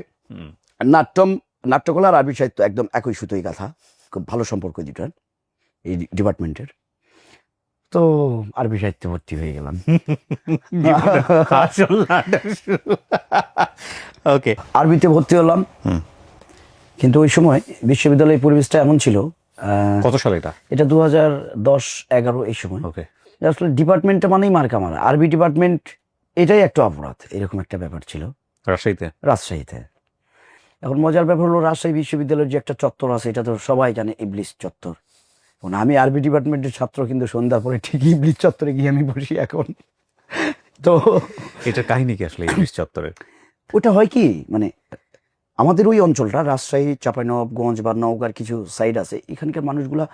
নাট্যকলা আর আরবি সাহিত্য একদম একই সুতোই গাথা, খুব ভালো সম্পর্ক দুটার এই ডিপার্টমেন্টের। তো আরবি সাহিত্যে ভর্তি হয়ে গেলাম। ওকে, আরবিতে ভর্তি হলাম। কিন্তু ওই সময় বিশ্ববিদ্যালয়ের পরিবেশটা এমন ছিল। কত সালে এটা? এটা 2010-11 এই সময়। ওকে, আসলে ডিপার্টমেন্টটা মানেই মার্কা মারা, আরবি ডিপার্টমেন্ট এটাই একটা অপরাধ, এরকম একটা ব্যাপার ছিল রাজশাহীতে। এখন মজার ব্যাপার হলো, রাজশাহী বিশ্ববিদ্যালয়ের যে একটা চত্বর আছে এটা তো সবাই জানে, ইবলিস চত্বর। এখন আমি আরবি ডিপার্টমেন্টের ছাত্র, কিন্তু সন্ধ্যার পরে ঠিক ইবলিস চত্বরে গিয়ে আমি বসি এখন। তো এটার কাহিনী কি আসলে ইবলিস চত্বরের? ওটা হয় কি, মানে আমাদের ওই অঞ্চলটা রাজশাহী, চাঁপাইনবাবগঞ্জ বা নওগাঁর কিছু সাইড আছে, এখানকার মানুষগুলা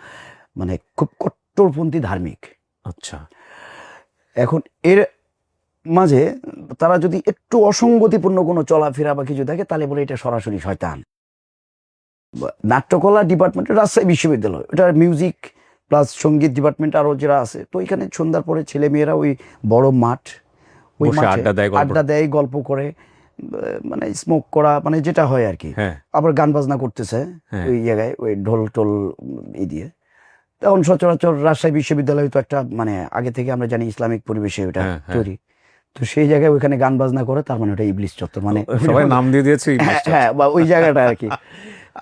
মানে খুব কট্টরপন্থী ধার্মিক। আচ্ছা। এখন এর মাঝে তারা যদি একটু অসঙ্গতিপূর্ণ কোনো চলাফেরা বা কিছু থাকে তাহলে বলে এটা সরাসরি শয়তান। নাট্যকলা ডিপার্টমেন্ট রাজশাহী বিশ্ববিদ্যালয়, এটা মিউজিক প্লাস সঙ্গীত ডিপার্টমেন্ট আরও যারা আছে, তো এখানে সন্ধ্যার পরে ছেলে মেয়েরা ওই বড় মাঠ, ওই আড্ডা দেয়, গল্প করে, মানে স্মোক করা, মানে যেটা হয় আর কি। আবার গান বাজনা করতেছে ওই জায়গায়, ওই ঢোল টোল দিয়ে। তখন সচরাচর রাজশাহী বিশ্ববিদ্যালয় তো একটা মানে আগে থেকে আমরা জানি ইসলামিক পরিবেশে ওটা তৈরি, তো সেই জায়গায় ওইখানে গান বাজনা করে, তার মানে ওটা ইবলিস চত্বর, মানে সবাই নাম দিয়ে দিয়েছে ইবলিস চত্বর। হ্যাঁ, বা ওই জায়গাটা আর কি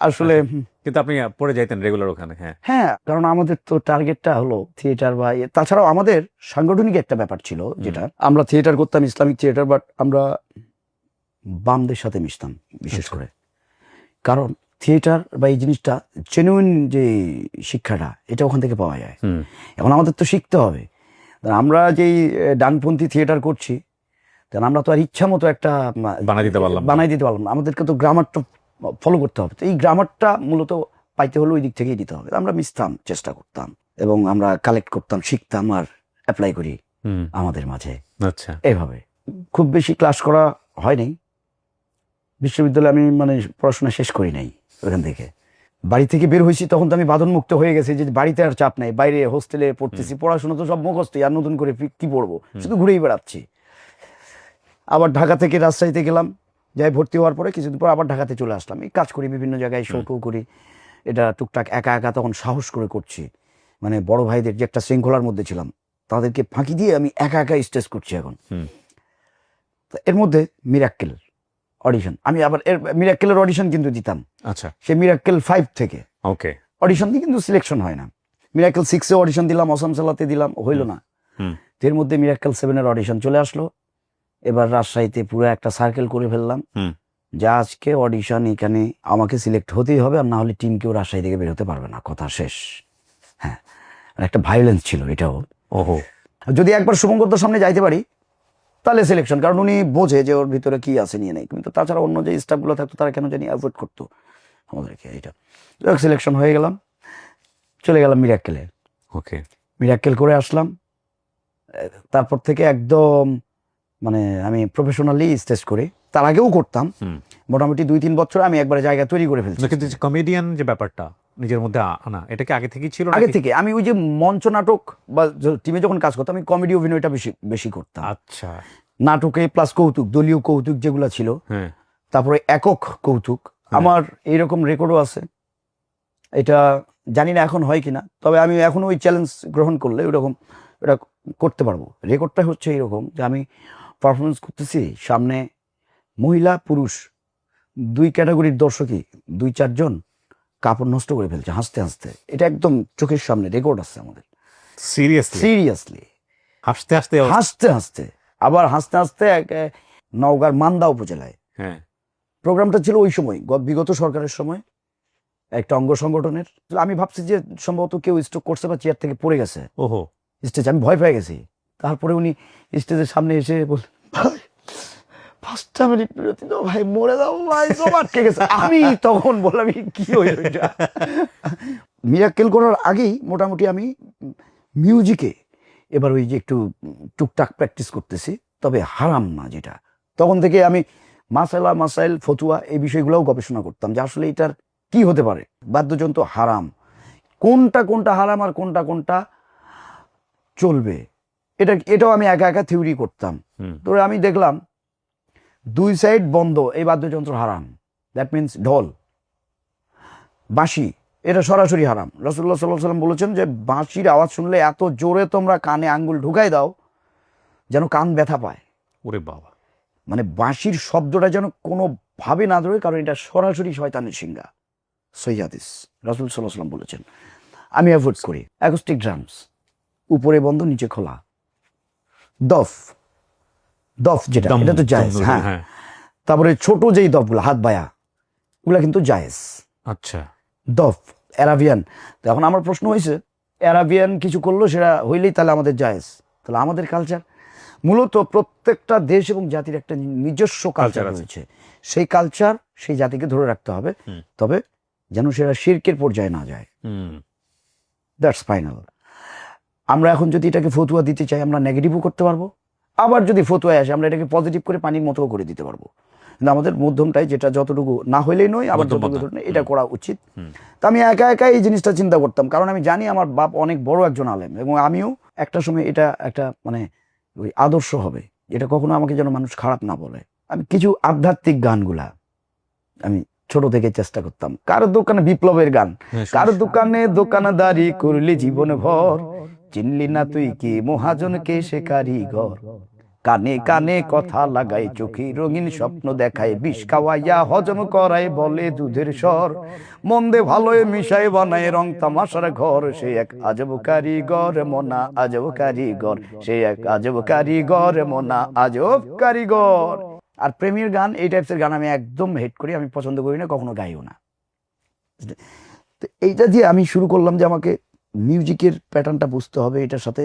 আসলে। কিন্তু আপনি পড়ে যাইতেন রেগুলার ওখানে? হ্যাঁ, কারণ আমাদের তো টার্গেটটা হলো থিয়েটার বা তাছাড়াও আমাদের সাংগঠনিক একটা ব্যাপার ছিল, যেটা আমরা থিয়েটার করতাম, ইসলামিক থিয়েটার, বাট আমরা বামদের সাথে মিশতাম বিশেষ করে। কারণ থিয়েটার বা এই জিনিসটা জেনুইন যে শিক্ষাটা, এটা ওখান থেকে পাওয়া যায়। এখন আমাদের তো শিখতে হবে। আমরা যেই ডানপন্থী থিয়েটার করছি, আমরা তো আর ইচ্ছা মতো একটা বানাই দিতে পারলাম না, আমাদেরকে তো গ্রামারটা ফলো করতে হবে। তো এই গ্রামারটা মূলত পাইতে হলে ওই দিক থেকেই দিতে হবে। আমরা মিশতাম, চেষ্টা করতাম এবং আমরা কালেক্ট করতাম, শিখতাম আর অ্যাপ্লাই করি আমাদের মাঝে। আচ্ছা, এইভাবে খুব বেশি ক্লাস করা হয় নাই বিশ্ববিদ্যালয়ে। আমি মানে পড়াশোনা শেষ করি নাই ওখান থেকে। বাড়ি থেকে বের হয়েছি তখন তো আমি বাঁধন মুক্ত হয়ে গেছি, যে বাড়িতে আর চাপ নাই, বাইরে হোস্টেলে পড়তেছি, পড়াশোনা তো সব মুখস্থই, আর নতুন করে কি পড়বো, শুধু ঘুরেই বেড়াচ্ছি। আবার ঢাকা থেকে রাজশাহীতে গেলাম, যাই ভর্তি হওয়ার পরে কিছুদিন পর আবার ঢাকাতে চলে আসলাম। এই কাজ করি বিভিন্ন জায়গায়, শো টো করি, এটা টুকটাক একা একা তখন সাহস করে করছি। মানে বড় ভাইদের যে একটা শৃঙ্খলার মধ্যে ছিলাম, তাদেরকে ফাঁকি দিয়ে আমি একা একা স্টেজ করছি এখন। তো এর মধ্যে মিরাক্কেল অডিশন, আমি আবার মিরাক্কেলের অডিশন কিন্তু দিতাম। আচ্ছা, সে মিরাক্কেল 5 থেকে ওকে, অডিশন দিয়ে কিন্তু সিলেকশন হয় না। মিরাক্কেল 6-এ অডিশন দিলাম, অসম সালাতে দিলাম, হইল না। এর মধ্যে মিরাক্কেল 7-এর অডিশন চলে আসলো। এবার রাজশাহীতে পুরো একটা সার্কেল করে ফেললাম, যা আজকে অডিশন এখানে আমাকে সিলেক্ট হতেই হবে, আর না হলে টিম কেউ রাজশাহী থেকে বেরোতে পারবে না, কথা শেষ। হ্যাঁ, আর একটা ভায়োলেন্স ছিল এটাও। ওহো, যদি একবার শুভঙ্করদার সামনে যাইতে পারি তাহলে সিলেকশন, কারণ উনি বোঝে যে ওর ভিতরে কি আছে নিয়ে নেই। কিন্তু তাছাড়া অন্য যে স্টাফগুলো থাকতো তারা কেন জানি অ্যাভয়েড করতো আমাদেরকে। এইটা সিলেকশন হয়ে গেলাম, চলে গেলাম মিরাক্কেলে। ওকে, মিরাক্কেল করে আসলাম। তারপর থেকে একদম মানে আমি প্রফেশনালি স্টেজ করি। তার আগেও করতাম, মোটামুটি 2-3 বছর আমি একবারে জায়গা তৈরি করে ফেলছি। কিন্তু কমেডিয়ান যে ব্যাপারটা নিজের মধ্যে আনা, এটা কি আগে থেকেই ছিল? আগে থেকে আমি ওই যে মঞ্চ নাটক বা টিমে যখন কাজ করতাম, আমি কমেডি অভিনয়টা বেশি বেশি করতাম। আচ্ছা, নাটকে প্লাস কৌতুক, দলীয় কৌতুক যেগুলো ছিল, তারপরে একক কৌতুক, আমার এইরকম রেকর্ডও আছে। এটা জানি না এখন হয় কিনা, তবে আমি এখন ওই চ্যালেঞ্জ গ্রহণ করলে ওইরকম এটা করতে পারবো। রেকর্ডটা হচ্ছে এইরকম যে আমি পারফরমেন্স করতেছি, সামনে মহিলা পুরুষ 2 ক্যাটাগরির দর্শকই 2-4 জন কাপড় নষ্ট করে ফেলছে হাসতে হাসতে। এটা একদম চোখের সামনে রেকর্ড আছে আমাদের। সিরিয়াসলি হাসতে হাসতে হাসতে হাসতে আবার হাসতে হাসতে নওগাঁর মান্দা উপজেলায় প্রোগ্রামটা ছিল ওই সময়, বিগত সরকারের সময়, একটা অঙ্গ সংগঠনের। আমি ভাবছি যে সম্ভবত কেউ স্ট্রোক করছে বা চেয়ার থেকে পড়ে গেছে ওহো স্টেজ, আমি ভয় পেয়ে গেছি। তারপরে উনি স্টেজের সামনে এসে বল, ভাই 5টা মিনিট বিরতি দাও ভাই, মরে দাও ভাই, সব আটকে গেছে। আমি তখন বললাম কি হইল এটা। মিরাক্কেল করার আগেই মোটামুটি আমি মিউজিকে এবার ওই যে একটু টুকটাক প্র্যাকটিস করতেছি, তবে হারাম না যেটা। তখন থেকে আমি মাসাইল ফতুয়া এই বিষয়গুলোও গবেষণা করতাম, যে আসলে এটার কি হতে পারে, বাদ্যযন্ত্র হারাম, কোনটা হারাম আর কোনটা চলবে, এটাও আমি একা একা থিওরি করতাম। তো আমি দেখলাম 2 সাইড বন্ধ, এই বাদ্যযন্ত্র হারাম। দ্যাট মিনস ঢোল, বাঁশি, এটা সরাসরি হারাম। রাসূলুল্লাহ সাল্লাল্লাহু আলাইহি ওয়াসাল্লাম বলেছেন যে বাঁশির আওয়াজ শুনলে এত জোরে তোমরা কানে আঙ্গুল ঢুকাই দাও যেন কান ব্যথা পায়। ওরে বাবা, মানে বাঁশির শব্দটা যেন কোনোভাবে না ধরে, কারণ এটা সরাসরি শয়তানের সিঙ্গা। সহিহ হাদিস, রাসূল সাল্লাল্লাহু আলাইহি ওয়াসাল্লাম বলেছেন। আমি অ্যাভয়েড করি অ্যাকোস্টিক ড্রামস, উপরে বন্ধ নিচে খোলা। দফ যেটা, এটা তো জায়েজ। হ্যাঁ, তারপরে ছোট যেই দফগুলো হাত বায়া, ওগুলা কিন্তু জায়েজ। আচ্ছা, দফ অ্যারাবিয়ান। এখন আমার প্রশ্ন হয়েছে, অ্যারাবিয়ান কিছু করলো সেটা হইলেই তাহলে আমাদের জায়েজ? তাহলে আমাদের কালচার, মূলত প্রত্যেকটা দেশ এবং জাতির একটা নিজস্ব কালচার রয়েছে, সেই কালচার সেই জাতিকে ধরে রাখতে হবে, তবে যেন সেটা শিরকের পর্যায়ে না যায়। That's final. আমরা এখন যদি এটাকে ফতুয়া দিতে চাই, আমরা নেগেটিভও করতে পারবো, আবার যদি ফতুয়ায় আসে আমরা এটাকে পজিটিভ করে পানির মতো করে দিতে পারবো। কিন্তু আমাদের মধ্যমটাই, যেটা যতটুকু না হইলেই নয়, আবার যতটুকু এটা করা উচিত। তো আমি একা একা এই জিনিসটা চিন্তা করতাম, কারণ আমি জানি আমার বাপ অনেক বড় একজন আলেম, এবং আমিও একটা সময় এটা একটা মানে ওই আদর্শ হবে, এটা কখনো আমাকে যেন মানুষ খারাপ না বলে। আমি কিছু আধ্যাত্মিক গানগুলা আমি ছোট থেকে চেষ্টা করতাম। কারো দোকানে বিপ্লবের গান, কারো দোকানে দোকানদারি করলি জীবন ভর, চিনলি না তুই কি মহাজন কে সে কারিগর, কানে কানে কথা লাগাই চোখে রঙিন স্বপ্ন দেখায়, বিষ খাওয়াইয়া হজম করায় বলে দুধের স্বর, মন্দে ভালোয় মিশাই বানায় রং তামাশার ঘর, সে এক আজব কারিগর মোনা আজব কারিগর, সে এক আজব কারিগর মোনা আজব কারিগর। আর প্রেমের গান, এই টাইপসের গান আমি একদম হেট করি, আমি পছন্দ করি না, কখনো গাইও না। তো এইটা দিয়ে আমি শুরু করলাম যে আমাকে মিউজিকের প্যাটার্নটা বুঝতে হবে, এটার সাথে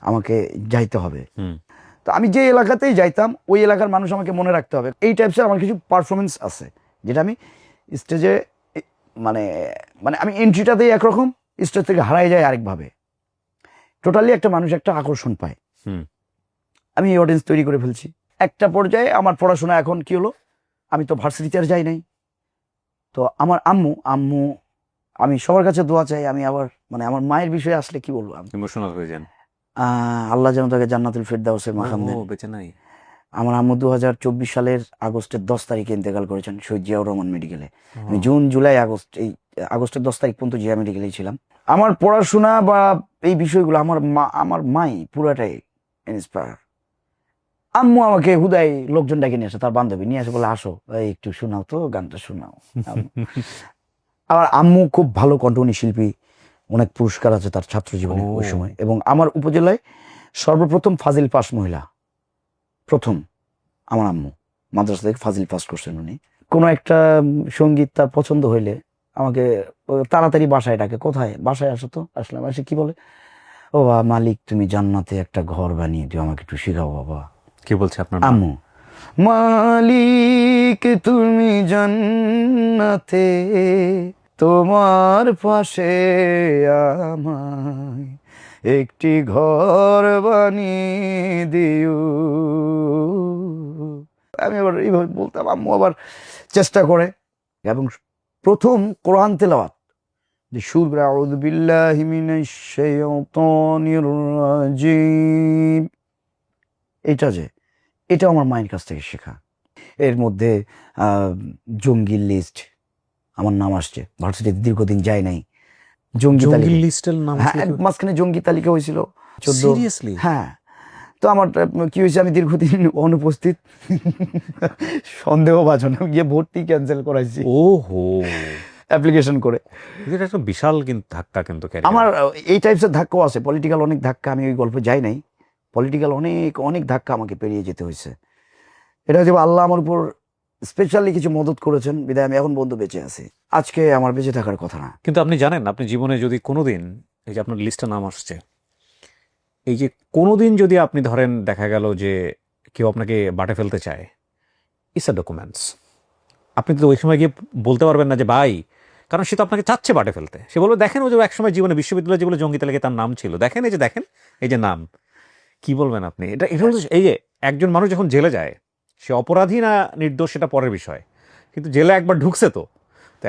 আমাকে যাইতে হবে। তো আমি যে এলাকাতেই যাইতাম ওই এলাকার মানুষ আমাকে মনে রাখতে হবে। এই টাইপসের আমার কিছু পারফরমেন্স আছে, যেটা আমি স্টেজে মানে মানে আমি এন্ট্রিটাতেই একরকম, স্টেজ থেকে হারাই যায় আরেকভাবে। টোটালি একটা মানুষ একটা আকর্ষণ পায়। আমি এই অডিয়েন্স তৈরি করে ফেলছি। একটা পর্যায়ে আমার পড়াশোনা এখন কি হলো, আমি তো ভার্সিটিতে আর যাই নাই। তো আমার আম্মু আমি সবার কাছে দোয়া চাই। আমি আবার মানে আমার মায়ের বিষয়ে আসলে কি বলবো, ইমোশনাল হয়ে যান। আল্লাহ যেন তাকে জান্নাতুল ফেরদাউসের মাকাম দেন। বেঁচে নাই। আমার আম্মু 2024 সালের আগস্টের 10 তারিখে ইন্তেকাল করেছেন শহীদ জিয়াউর রহমান মেডিকেলে। আমি জুন জুলাই আগস্ট এই আগস্টের 10 তারিখ পর্যন্ত জিয়া মেডিকেলেই ছিলাম। আমার পড়াশোনা বা এই বিষয়গুলো আমার মাই পুরাটাই ইন্সপায়ার। আম্মু আমাকে হুদাই লোকজন ডেকে নিয়ে আসে, তার বান্ধবী নিয়ে আসে, বলে আসো এই একটু শোনাও তো, গানটা শোনাও। আবার আম্মু খুব ভালো কণ্ঠনী শিল্পী, অনেক পুরস্কার আছে তার ছাত্র জীবনে ওই সময়। এবং আমার উপজেলায় সর্বপ্রথম ফাজিল পাস মহিলা, প্রথম আমার আম্মু মাদ্রাসা থেকে ফাজিল পাস করছেন উনি। কোনো একটা সঙ্গীত তার পছন্দ হইলে আমাকে তাড়াতাড়ি বাসায় ডাকে, কোথায়, বাসায় আসো তো। আসলাম, এসে কি বলে, ও মালিক তুমি জান্নাতে একটা ঘর বানিয়ে দিও, আমাকে একটু শেখাও বাবা। কি বলছে আপনার আম্মু? মালিক তুমি জান্নাতে তোমার পাশে আমায় একটি ঘর বানিয়ে দিও। আমি আবার এইভাবে বলতাম, আম্মু আবার চেষ্টা করে। এবং প্রথম কোরআন তেলাওয়াত শুরু আউযু বিল্লাহি মিনাশ শাইতানির রাজিম, এটা আমার মায়ের কাছ থেকে শেখা। এর মধ্যে জঙ্গির লিস্ট আমার নাম আসছে, ভার্সিটিতে দীর্ঘদিন যায় নাই। জঙ্গি লিস্টের নাম, হ্যাঁ, মাঝখানে জঙ্গি তালিকা হয়েছিল 14। সিরিয়াসলি? হ্যাঁ, তো আমার কি হয়েছে, আমি দীর্ঘদিন অনুপস্থিত, সন্দেহভাজন, গিয়ে ভর্তি ক্যান্সেল করাইছি ওহো, অ্যাপ্লিকেশন করে। এটা একটা বিশাল কিন্তু ধাক্কা, কিন্তু আমার এই টাইপসের ধাক্কাও আছে, পলিটিক্যাল অনেক ধাক্কা, আমি ওই গল্পে যাই নাই। পলিটিক্যাল অনেক অনেক ধাক্কা আমাকে পেরিয়ে যেতে হয়েছে। এটা হচ্ছে আল্লাহ আমার উপর স্পেশালি কিছু মদত করেছেন, বিধায় আমি এখন বন্ধু বেঁচে আছি। আজকে আমার বেঁচে থাকার কথা না। কিন্তু আপনি জানেন, আপনি জীবনে যদি কোনোদিন, এই যে আপনার লিস্টে নাম আসছে, এই যে কোনোদিন যদি আপনি ধরেন দেখা গেল যে কেউ আপনাকে বাটে ফেলতে চায়, ইটস আ ডকুমেন্টস। আপনি তো ওই সময় গিয়ে বলতে পারবেন না যে ভাই, কারণ সে তো আপনাকে চাচ্ছে বাটে ফেলতে। সে বলবে দেখেন ও যে একসময় জীবনে বিশ্ববিদ্যালয়ে যেগুলো জঙ্গি তালিকায় তার নাম ছিল, দেখেন এই যে নাম। কি বলবেন আপনি? এটা হলো এই যে একজন মানুষ যখন জেলে যায়, সে অপরাধী না নির্দোষ সেটা পরের বিষয়, কিন্তু জেলে একবার ঢুকছে তো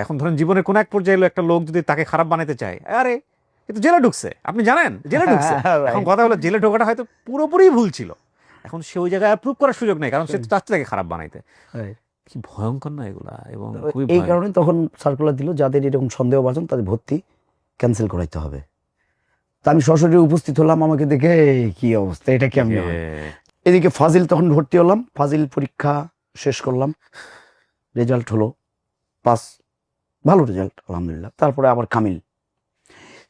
এখন ধরেন জীবনের কোন এক পর্যায়ে এলো একটা লোক যদি তাকে খারাপ বানাতে চায়, আরে কিন্তু জেলে ঢুকছে, আপনি জানেন জেলে ঢুকছে। এখন কথা হলো জেলে ঢোকাটা হয়তো পুরোপুরি ভুল ছিল, এখন সে ওই জায়গায় অ্যাপ্রুভ করার সুযোগ নেই, কারণ সে তো চাচ্ছে তাকে খারাপ বানাইতে। কি ভয়ঙ্কর না এগুলা? এবং এই কারণে তখন সার্কুলার দিল, যাদের এরকম সন্দেহভাজন তাদের ভর্তি ক্যান্সেল করাইতে হবে। তা আমি সশরীরে উপস্থিত হলাম, আমাকে দেখে কি অবস্থা, এটা কেমন হয়। এদিকে ফাজিল তখন ভর্তি হলাম, ফাজিল পরীক্ষা শেষ করলাম, রেজাল্ট হলো পাস, ভালো রেজাল্ট আলহামদুলিল্লাহ। তারপরে আবার কামিল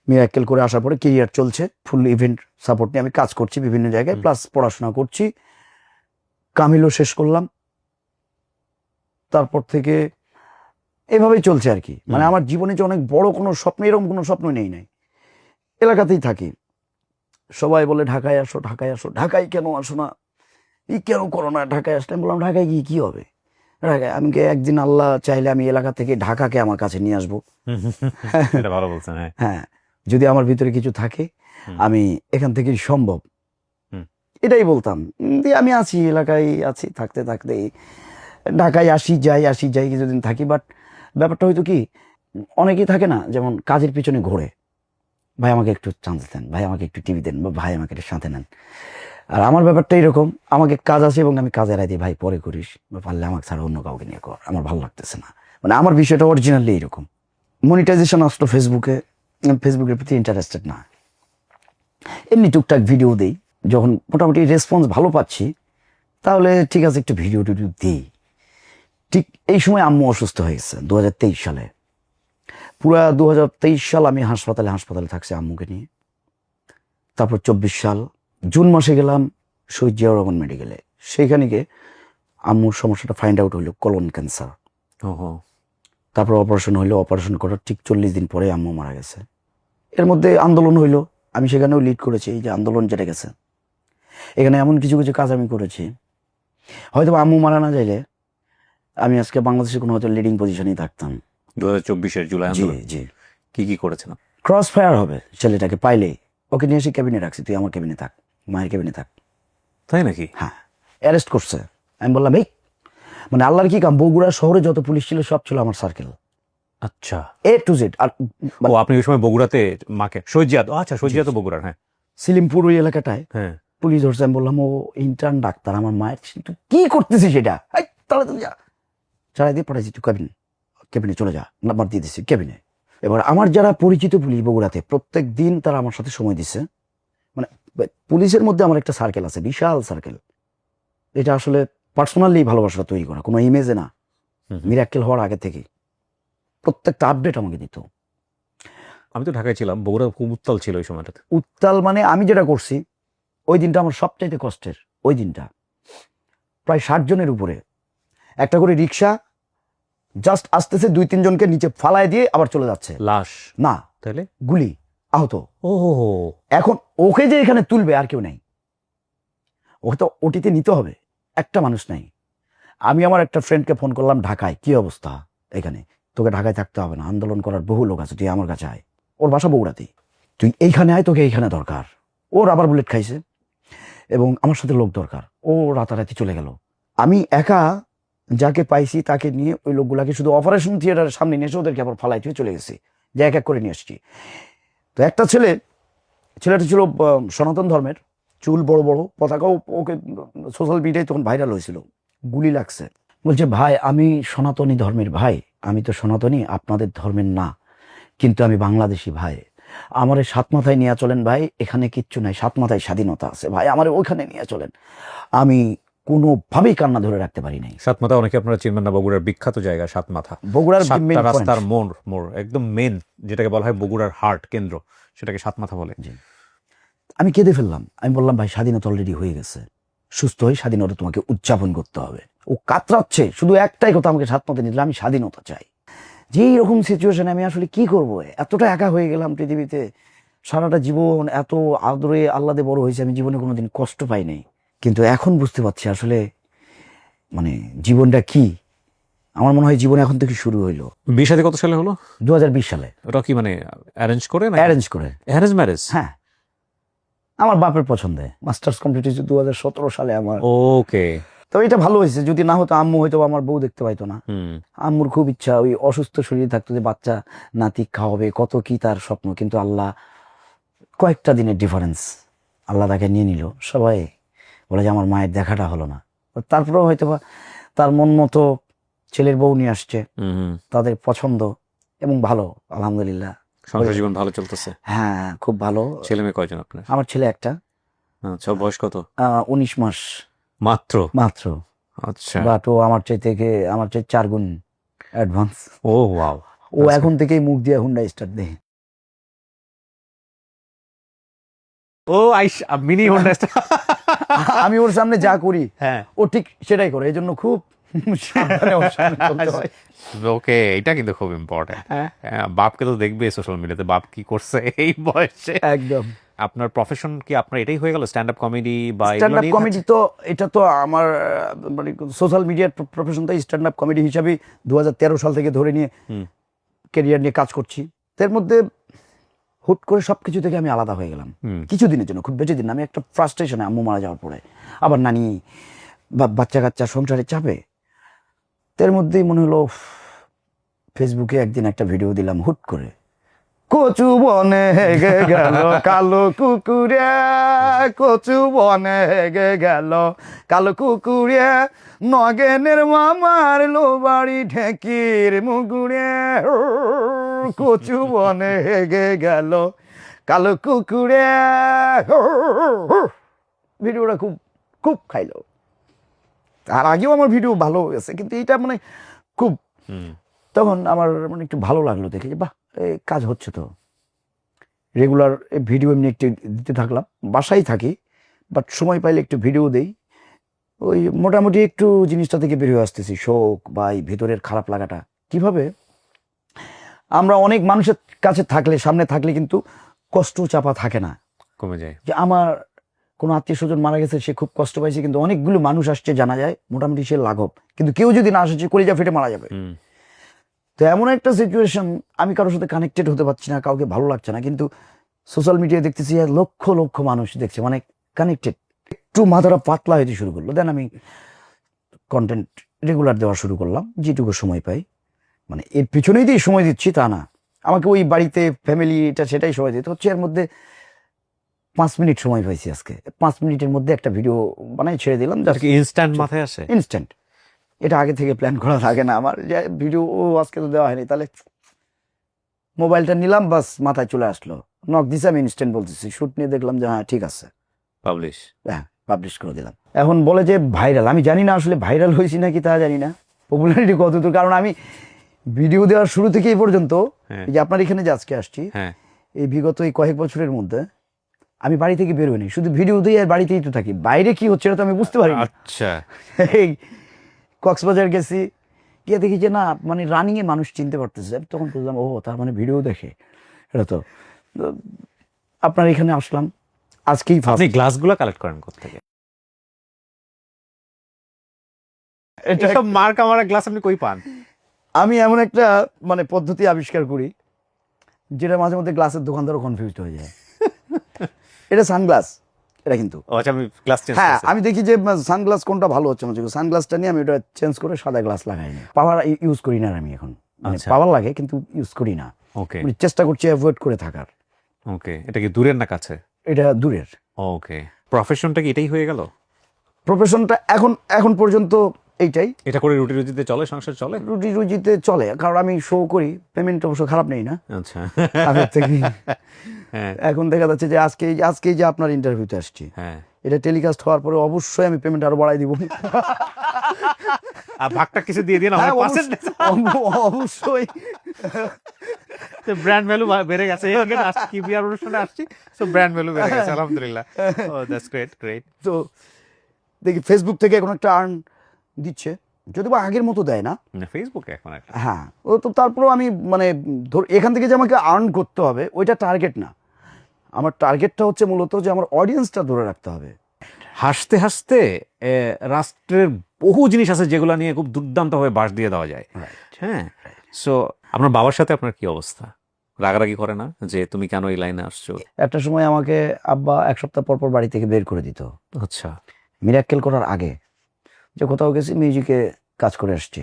মিরাক্কেল করে আসার পরে কেরিয়ার চলছে, ফুল ইভেন্ট সাপোর্ট নিয়ে আমি কাজ করছি বিভিন্ন জায়গায়, প্লাস পড়াশোনা করছি। কামিলও শেষ করলাম, তারপর থেকে এভাবেই চলছে আর কি। মানে আমার জীবনে যে অনেক বড় কোনো স্বপ্ন, এরকম কোনো স্বপ্ন নেই নাই, এলাকাতেই থাকি। সবাই বলে ঢাকায় আসো, ঢাকায় আসো, ঢাকায় কেন আসো না, এই কেন করো না, ঢাকায় আসলে বললাম ঢাকায় গিয়ে কি হবে, ঢাকায় আমি একদিন আল্লাহ চাইলে আমি এলাকা থেকে ঢাকাকে আমার কাছে নিয়ে আসবো। ভালো বলছেন। হ্যাঁ, যদি আমার ভিতরে কিছু থাকে আমি এখান থেকে সম্ভব, এটাই বলতাম। দিয়ে আমি আছি এলাকায়, আছি, থাকতে থাকতে ঢাকায় আসি যাই কিছুদিন থাকি। বাট ব্যাপারটা হয়তো কি, অনেকেই থাকে না যেমন কাজের পিছনে ঘোরে, ভাই আমাকে একটু চান্স দেন, ভাই আমাকে একটু টিভি দেন, বা ভাই আমাকে একটু সাথে নেন। আর আমার ব্যাপারটা এরকম, আমাকে কাজ আছে এবং আমি কাজে রাই দিই, ভাই পরে করিস, বা পারলে আমাকে ছাড়া অন্য কাউকে নিয়ে কর, আমার ভালো লাগতেছে না। মানে আমার বিষয়টা অরিজিনালি এরকম। মনিটাইজেশন আসলো ফেসবুকের প্রতি ইন্টারেস্টেড না, এমনি টুকটাক ভিডিও দিই, যখন মোটামুটি রেসপন্স ভালো পাচ্ছি তাহলে ঠিক আছে একটু ভিডিও টিডিও দিই। ঠিক এই সময় আম্মু অসুস্থ হয়ে গেছে 2023 সালে। পুরা 2023 সাল আমি হাসপাতালে থাকছি আম্মুকে নিয়ে। তারপর 24 সাল জুন মাসে গেলাম শহীদ জিয়াউর রহমান মেডিকেলে, সেইখানে গিয়ে আম্মুর সমস্যাটা ফাইন্ড আউট হইলো কোলন ক্যান্সার। তারপর অপারেশন হইলো, অপারেশন করার ঠিক 40 দিন পরে আম্মু মারা গেছে। এর মধ্যে আন্দোলন হইলো, আমি সেখানেও লিড করেছি, এই যে আন্দোলন যেটা গেছে, এখানে এমন কিছু কিছু কাজ আমি করেছি, হয়তো আম্মু মারা না যাইলে আমি আজকে বাংলাদেশের কোনো হয়তো লিডিং পজিশনেই থাকতাম। 2024-এর জুলাই জি আন্দোলন জি কি করেছেন? ক্রস ফায়ার হবে ছেলেটাকে পাইলে ওকে নিয়ে এসে ক্যাবিনে রাখছি, তুই আমার ক্যাবিনে থাক, মায়ের ক্যাবিনে থাক। তাই নাকি? হ্যাঁ, অ্যারেস্ট করছে। আমি বললাম এই মানে আল্লাহর কি কাম, বগুড়া শহরে যত পুলিশ ছিল সব ছিল আমার সার্কেল, আচ্ছা, এ টু জেড। আর ও আপনি ওই সময় বগুড়াতে মাকে সৈজিয়াত, আচ্ছা সৈজিয়াত তো বগুড়ার, হ্যাঁ সিলিমপুর ওই এলাকাটায় হ্যাঁ। পুলিশ ধরছে। আমি বললাম ও ইন্টার্ন ডাক্তার, আমার মায়ের তুই কি করতেছিস সেটা, তাহলে তুমি যা, ছাড়াই দিয়ে পাঠাইছি, তুই ক্যাবিনে চলে যা, নাম্বার দিয়ে দিচ্ছি ক্যাবিনে। এবার আমার যারা পরিচিত পুলিশ বগুড়াতে প্রত্যেক দিন তারা আমার সাথে সময় দিচ্ছে। মানে পুলিশের মধ্যে আমার একটা সার্কেল আছে, বিশাল সার্কেল। এটা আসলে পার্সোনালি ভালোবাসা তৈরি করা, কোনো ইমেজে না, মিরাক্কেল হওয়ার আগে থেকে প্রত্যেকটা আপডেট আমাকে দিত। আমি তো ঢাকায় ছিলাম, বগুড়া খুব উত্তাল ছিল ওই সময়টাতে। উত্তাল মানে আমি যেটা করছি ওই দিনটা আমার সবচাইতে কষ্টের। ওই দিনটা প্রায় 60 জনের উপরে একটা করে রিক্সা জাস্ট আসতেছে, 2-3 জনকে নিচে ফালায় দিয়ে আবার চলে যাচ্ছে। লাশ না, তাহলে গুলি, আহত। ও এখন ওকে যে এখানে তুলবে আর কেউ নাই, ওকে তো ওটিতে নিতে হবে, একটা মানুষ নাই। আমি আমার একটা ফ্রেন্ডকে ফোন করলাম ঢাকায়, কি অবস্থা এখানে, তোকে ঢাকায় থাকতে হবে না, আন্দোলন করার বহু লোক আছে, তুই আমার কাছে আয়। ওর বাসা বগুড়াতেই, তুই এইখানে আয়, তোকে এইখানে দরকার। ও রাবার বুলেট খাইছে এবং আমার সাথে লোক দরকার, ও রাতারাতি চলে গেল। আমি একা যাকে পাইছি তাকে নিয়ে ওই লোকগুলাকে শুধু অপারেশন থিয়েটারের সামনে নিয়ে এসে ওদেরকে আবার ফালাই দিয়ে চলে গেছি, যে এক এক করে নিয়ে এসছি। তো একটা ছেলেটা ছিল সনাতন ধর্মের, চুল বড় বড়, পতাকাও, ওকে সোশ্যাল মিডিয়ায় তখন ভাইরাল হয়েছিল, গুলি লাগছে। বলছে ভাই আমি সনাতনী ধর্মের ভাই, আমি তো সনাতনী, আপনাদের ধর্মের না, কিন্তু আমি বাংলাদেশি ভাই, আমারে 7 মাথায় নিয়ে চলেন ভাই, এখানে কিচ্ছু নাই, 7 মাথায় স্বাধীনতা আছে ভাই, আমারে ওইখানে নিয়ে চলেন। আমি কোনোভাবেই কান্না ধরে রাখতে পারি নাই। সাতমাথা অনেকে আপনারা চিনবেন না, বগুড়ার বিখ্যাত জায়গা সাতমাথা, বগুড়ার সাতটা main রাস্তার point। মোড় একদম মেন, যেটাকে বলা হয় বগুড়ার হার্ট কেন্দ্র, সেটাকে সাতমাথা বলে। আমি কেঁদে ফেললাম, আমি বললাম ভাই স্বাধীনতা অলরেডি হয়ে গেছে, সুস্থ হয়ে স্বাধীনতা তোমাকে উদযাপন করতে হবে। ও কাতরাচ্ছে, শুধু একটাই কথা, আমাকে 7 মাথায় নিলে আমি স্বাধীনতা চাই। যেই রকম সিচুয়েশনে আমি আসলে কি করব, এতটা একা হয়ে গেলাম পৃথিবীতে, সারাটা জীবন এত আদরে আহ্লাদে বড় হয়েছে, আমি জীবনে কোনোদিন কষ্ট পাই নাই। কিন্তু এখন বুঝতে পারছি আসলে মানে জীবনটা কি। আমার মনে হয় জীবন এখন থেকে শুরু হইলো। বিয়ে শাদী কত সালে হলো? 2020 সালে। ওটা কি মানে অ্যারেঞ্জ করে না অ্যারেঞ্জ করে। Arrange marriage? হ্যাঁ, আমার বাপের পছন্দে। মাস্টার্স কমপ্লিট হয়েছে 2017 সালে আমার। ওকে। তো এটা ভালো হয়েছে, যদি না হতো আম্মু হয়তো আমার বউ দেখতে পাইতো না। আম্মুর খুব ইচ্ছা, ওই অসুস্থ শরীরে থাকতো যে বাচ্চা নাতি খাওয়াবে, কত কি তার স্বপ্ন, কিন্তু আল্লাহ কয়েকটা দিনের ডিফারেন্স, আল্লাহ তাকে নিয়ে নিল। সবাই বলে যে আমার মায়ের দেখাটা হলো না, তারপরেও হয়তো বা তার মন মতো ছেলের বউ নিয়ে আসছে, তাদের পছন্দ এবং ভালো, আলহামদুলিল্লাহ সংসার জীবন ভালো চলতেছে। হ্যাঁ খুব ভালো। ছেলে মেয়ে কয়জন আপনার? আমার ছেলে একটা। আচ্ছা, বয়স কত? 19 মাস মাত্র? মাত্র। আচ্ছা। বাট ও আমার চাইতে 4 গুণ অ্যাডভান্স। ও ওয়াও। ও এখন থেকেই মুখ দিয়ে হুন্ডা স্টার্ট দেয়। ও মিনি হোন্ডা। আমি ওর সামনে যা করি হ্যাঁ, ও ঠিক সেটাই করে, এই জন্য খুব সাবধানে ওর সামনে চলতে হয়। ওকে, এটা কিন্তু খুব ইম্পর্টেন্ট। বাপকে তো দেখবে সোশ্যাল মিডিয়াতে, বাপ কি করছে এই বয়সে। একদম। আপনার প্রফেশন কি আপনার এটাই হয়ে গেল, স্ট্যান্ড আপ কমেডি বা স্ট্যান্ড আপ কমেডি? তো এটা তো আমার মানে সোশ্যাল মিডিয়ার প্রফেশন, তাই স্ট্যান্ড আপ কমেডি হিসাবে 2013 সাল থেকে ধরে নিয়ে ক্যারিয়ার নিয়ে কাজ করছি। এর মধ্যে হুট করে সবকিছু থেকে আমি আলাদা হয়ে গেলাম কিছুদিনের জন্য, খুব বেশি দিন না। আমি একটা ফ্রাস্ট্রেশনে, আম্মু মারা যাওয়ার পরে আবার নানি, বাচ্চা কাচ্চা, সংসারে চাপে, এর মধ্যেই মনে হলো ফেসবুকে একদিন একটা ভিডিও দিলাম হুট করে, কচু বনে হেগে গেল কালো কুকুরে, কচু বনে হেগে গেল কালো কুকুরে, নগেনের মামার লো বাড়ি ঢেকির মুগুরে, কচু বনে হেগে গেল কালো কুকুরে। ভিডিওটা খুব খুব খাইলো। তার আগেও আমার ভিডিও ভালো গেছে, কিন্তু এটা মানে খুব, তখন আমার মানে একটু ভালো লাগলো দেখে যে বাহ, কাজ হচ্ছে তো। রেগুলার ভিডিও এমনি একটু দিতে থাকলাম, বাসায় থাকি বাট সময় পাইলে একটু ভিডিও দেই। ওই মোটামুটি একটু জিনিসটা থেকে বেরিয়ে আসতেছি, শোক বা এই ভেতরের খারাপ লাগাটা। কিভাবে আমরা অনেক মানুষের কাছে থাকলে, সামনে থাকলে কিন্তু কষ্ট চাপা থাকে না, কমে যায়। যে আমার কোনো আত্মীয় স্বজন মারা গেছে, সে খুব কষ্ট পাইছে, কিন্তু অনেকগুলো মানুষ আসছে জানা যায়, মোটামুটি সে লাঘব। কিন্তু কেউ যদি না আসে, কলিজা ফেটে মারা যাবে। তো তো এমন একটা সিচুয়েশন, আমি কারোর সাথে কানেক্টেড হতে পারছি না, কাউকে ভালো লাগছে না, কিন্তু সোশ্যাল মিডিয়ায় দেখতেছি আর লক্ষ লক্ষ মানুষ দেখছে, মানে কানেক্টেড। একটু মাথাটা পাতলা হইতে শুরু করলো, দেন আমি কন্টেন্ট রেগুলার দেওয়া শুরু করলাম যেটুকু সময় পাই। মানে এর পিছনেই দিয়ে সময় দিচ্ছি তা না, আমাকে ওই বাড়িতে ফ্যামিলি এটা সেটাই সময় দিতে হচ্ছে। এর মধ্যে 5 মিনিট সময় পাইছি আজকে, 5 মিনিটের মধ্যে একটা ভিডিও বানাই ছেড়ে দিলাম, জাস্ট ইনস্ট্যান্ট মাথায় আসে? ইনস্ট্যান্ট। এটা আগে থেকে প্ল্যান করা লাগে না আমার, যে ভিডিও আজকে তো দেওয়া হয়নি, তাহলে মোবাইলটা নিলাম, বাস মাথায় চলে আসলো, নক দিছে, আমি ইনস্ট্যান্ট বলতেছি, শুট নিয়ে দেখলাম যে হ্যাঁ ঠিক আছে, পাবলিশ। হ্যাঁ পাবলিশ করে দিলাম। এখন বলে যে ভাইরাল, আমি জানি না আসলে ভাইরাল হয়েছি নাকি তা জানি না, পপুলারিটি কতদূর, কারণ আমি ভিডিও দেওয়ার শুরু থেকে এই পর্যন্ত, হ্যাঁ। এই যে আপনার এখানে যে আজকে আসছি, হ্যাঁ। এই বিগত এই কয়েক বছরের মধ্যে আমি বাড়ি থেকে বেরোইনি, শুধু ভিডিও দিয়ে আর বাড়িতেই তো থাকি, বাইরে কি হচ্ছে এটা তো আমি বুঝতে পারি না। আচ্ছা। এই কক্সবাজার গেছি, গিয়ে দেখি যে না, মানে রানিং এ মানুষ চিনতে পারতেছে, তখন বুঝলাম ও তার মানে ভিডিও দেখে। এটা তো আপনার এখানে আসলাম আজকেই আপনি ফার্স্ট। গ্লাসগুলো কালেক্ট করেন কোত্থেকে? এটা এসব মার্কা মারা গ্লাস আপনি কই পান? আমি এমন একটা মানে পদ্ধতি আবিষ্কার করি, যেটা মাঝে মধ্যে গ্লাসের দোকানদারও কনফিউজড হয়ে যায়। এটা সানগ্লাস, এটা কিন্তু ও আচ্ছা, আমি গ্লাস চেঞ্জ হ্যাঁ, করছি। আমি দেখি যে সানগ্লাস কোনটা ভালো হচ্ছে আমার, সানগ্লাসটা নিয়ে আমি ওটা চেঞ্জ করে সাদা গ্লাস লাগাই নি, পাওয়ার ইউজ করি না আমি এখন, মানে আচ্ছা। পাওয়ার লাগে কিন্তু ইউজ করি না, ওকে মানে চেষ্টা করছি অ্যাভয়েড করে থাকার। ওকে, এটা কি দূরের না কাছে? এটা দূরের। ওকে, প্রফেশনটা কি এটাই হয়ে গেল? প্রফেশনটা এখন এখন পর্যন্ত এইটাই, এটা করে রুটি রুজিতে চলে, সংসার চলে? রুটি রুজিতে চলে, কারণ আমি শো করি, পেমেন্ট অবশ্য খারাপ নেই না আচ্ছা। আগের থেকে। হ্যাঁ। এখন দেখা যাচ্ছে যে আজকেই যে আপনার ইন্টারভিউতে আসছি, হ্যাঁ। এটা টেলিকাস্ট হওয়ার পরে অবশ্যই আমি পেমেন্ট আরো বাড়াই দিব। আর ভাগটা কিছু দিয়ে দিন হ্যাঁ, আমার পার্সেন্টেজ। অবশ্যই। ব্র্যান্ড ভ্যালু বেড়ে গেছে, এই অঙ্গে আসছি কি বিয়ার অনুষ্ঠানে আসছি, সো ব্র্যান্ড ভ্যালু বেড়ে গেছে আলহামদুলিল্লাহ। ও দ্যাটস গ্রেট গ্রেট। তো দেখি ফেসবুক থেকে এখন একটা আর্ন দিচ্ছে, যদি বা আগের মতো দেয় না ফেসবুকে এখন একটা। হ্যাঁ, ও তো তারপরেও আমি মানে এখান থেকে যে আমাকে আর্ন করতে হবে ওইটা টার্গেট না, আমার টার্গেটটা হচ্ছে মূলত যে আমার অডিয়েন্সটা ধরে রাখতে হবে। হাসতে হাসতে রাষ্ট্রের বহু জিনিস আছে যেগুলো নিয়ে খুব দুর্দান্তভাবে বাস দিয়ে দেওয়া যায়। হ্যাঁ, সো আপনার বাবার সাথে আপনার কি অবস্থা? রাগারাগি করে না যে তুমি কেন এই লাইনে আসছো? একটা সময় আমাকে আব্বা 1 সপ্তাহ পর পর বাড়ি থেকে বের করে দিত, আচ্ছা। মিরাক্কেল করার আগে, যে কোথাও গেছি মিউজিকে কাজ করে আসছি।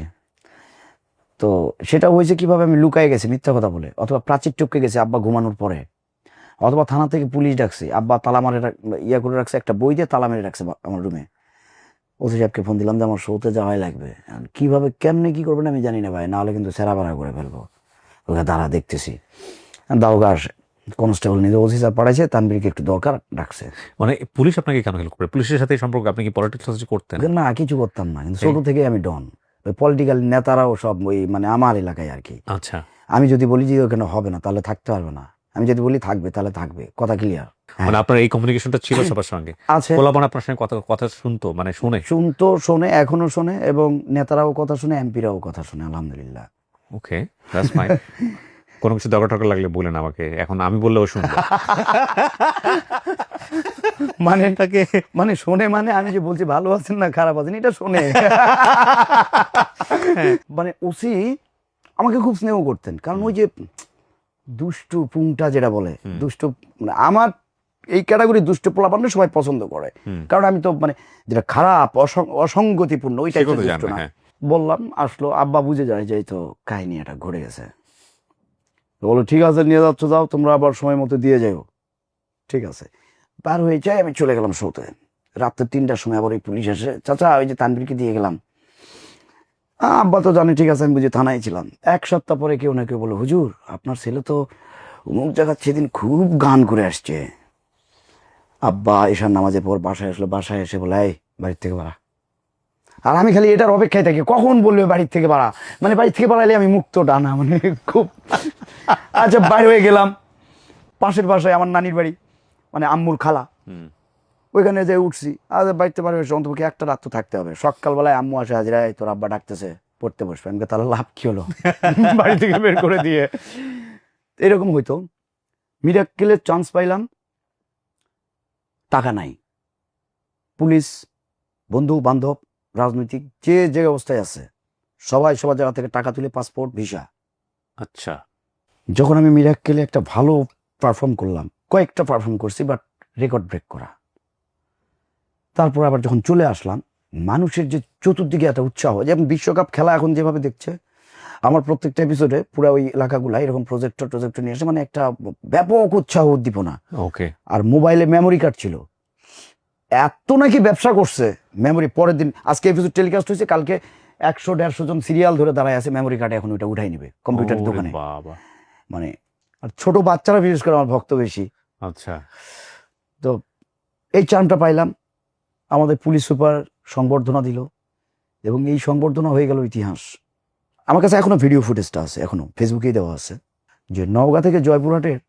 তো সেটা হয়েছে কিভাবে, আমি লুকায় গেছি মিথ্যা কথা বলে, অথবা প্রাচীর টপকে গেছি আব্বা ঘুমানোর পরে, অথবা থানা থেকে পুলিশ ডাকছি, আব্বা তালা মারে ইয়া করে রাখছে, একটা বই দিয়ে তালা মেরে রাখছে আমার রুমে। ওসি সাহেবকে ফোন দিলাম যে আমার শোতে যাওয়াই লাগবে, কিভাবে কেমনে কি করবেন আমি জানি না ভাই, নাহলে কিন্তু সেরা বাড়া করে ফেলবো। ওকে দাঁড়া দেখতেছি, দাওগা আসে, কনস্টেবল নিয়ে ওসি সাহেব পাঠাইছে, তানবীরকে একটু দরকার ডাকছে। মানে পুলিশ আপনাকে কেন হেল্প করে? পুলিশের সাথে এই সম্পর্ক, আপনি কি পলিটিক্স করতেন? না কিছু করতাম না, কিন্তু ছোট থেকে আমি ডন, ওই পলিটিক্যাল নেতারাও সব ওই মানে আমার এলাকায় আর কি। আচ্ছা। আমি যদি বলি যে ওখানে হবে না তাহলে থাকতে পারবে না, আমি যদি বলি থাকবে তাহলে থাকবে, কথা ক্লিয়ার। মানে আপনার এই কমিউনিকেশনটা ছিল সবার সঙ্গে? আছে, পোলাপান আপনার সঙ্গে কথা কথা শুনতো, মানে শুনে? শুনতো, শোনে, এখনো শোনে, এবং নেতারাও কথা শুনে, এমপিরাও কথা শুনে, আলহামদুলিল্লাহ। ওকে, দ্যাটস ফাইন। কোনো কিছু দরকার টরকার লাগলে বলেন আমাকে, এখন আমি বললেও শুনবো। মানে তাকে মানে শোনে, মানে আমি যে বলছি ভালো আছেন না খারাপ আছেন এটা শোনে। মানে ওসি আমাকে খুব স্নেহ করতেন, কারণ ওই যে দুষ্টু পুংটা যেটা বলে, দুষ্টু মানে আমার এই ক্যাটাগরি দুষ্ট পোলাপান সবাই পছন্দ করে, কারণ আমি তো মানে যেটা খারাপ অসঙ্গতিপূর্ণ ওই টাইপের দুষ্ট না। বললাম, আসলো, আব্বা বুঝে যায় যে এই তো কাহিনী এটা ঘুরে গেছে, বলো ঠিক আছে নিয়ে যাচ্ছ, যাও তোমরা, আবার সময় মতো দিয়ে যাও। ঠিক আছে, পার হয়ে যায়, আমি চলে গেলাম শোতে। রাত্রে 3টার সময় আবার ওই পুলিশ এসে, চাচা ওই যে তানবীরকে দিয়ে গেলাম। আব্বা তো জানে, ঠিক আছে, আমি বুঝি থানায় ছিলাম। 1 সপ্তাহ পরে কেউ না কেউ বলো, হুজুর আপনার ছেলে তো অমুক জায়গার সেদিন খুব গান করে আসছে। আব্বা এশার নামাজের পর বাসায় আসলো, বাসায় এসে বলে এই বাড়ির থেকে বাড়া। আর আমি খালি এটার অপেক্ষায় থাকি কখন বলবে বাড়ির থেকে বাড়া, মানে বাড়ির থেকে বাড়াইলে আমি মুক্ত ডানা, মানে খুব। আচ্ছা, বাইরে হয়ে গেলাম, পাশের বাসায় আমার নানির বাড়ি, মানে আম্মুর খালা, ওইখানে যে উঠছি, আর বাড়িতে পারবে অন্তপক্ষে একটা রাত তো থাকতে হবে। সকালবেলায় আম্মু আসে, হাজিরায় তোর আব্বা ডাকতেছে পড়তে বসবে, আমি তাহলে লাভ কি হলো, বাড়ি থেকে বের করে দিয়ে। এরকম হইতো। মিরাক্কেলের চান্স পাইলাম, টাকা নাই, পুলিশ, বন্ধু বান্ধব, রাজনৈতিক যে যে অবস্থায় আছে সবাই সবার জায়গা থেকে টাকা তুলে পাসপোর্ট ভিসা আচ্ছা। যখন আমি মিরাক্কেলে একটা ভালো পারফর্ম করলাম, কয়েকটা পারফর্ম করছি, বাট রেকর্ড ব্রেক করা। তারপর আবার যখন চলে আসলাম, মানুষের যে চতুর্দিকে একটা উৎসাহ, যেমন বিশ্বকাপ খেলা এখন যেভাবে দেখছে, আমার প্রত্যেকটা এপিসোডে পুরো ওই এলাকাগুলা এরকম প্রজেক্টর নিয়ে আসে, মানে একটা ব্যাপক উৎসাহ উদ্দীপনা। ওকে। আর মোবাইলে মেমোরি কার্ড ছিল, এত নাকি ব্যবসা করছে মেমোরি। পরের দিন আজকে এপিসোড টেলিকাস্ট হয়েছে, কালকে 100-150 জন সিরিয়াল ধরে দাঁড়ায় আছে, মেমোরি কার্ডে এখন ওইটা উঠাই নিবে কম্পিউটার দোকানে। বাবা। মানে আর ছোট বাচ্চারা বিশেষ করে আমার ভক্ত বেশি। আচ্ছা। তো এই চার্মটা পাইলাম, আমাদের পুলিশ সুপার সংবর্ধনা দিল, এবং এই সংবর্ধনা হয়ে গেল ইতিহাস। আমার কাছে এখনো ভিডিও ফুটেজটা আছে, এখনো ফেসবুকেই দেওয়া আছে, যে নওগাঁ থেকে জয়পুরহাটের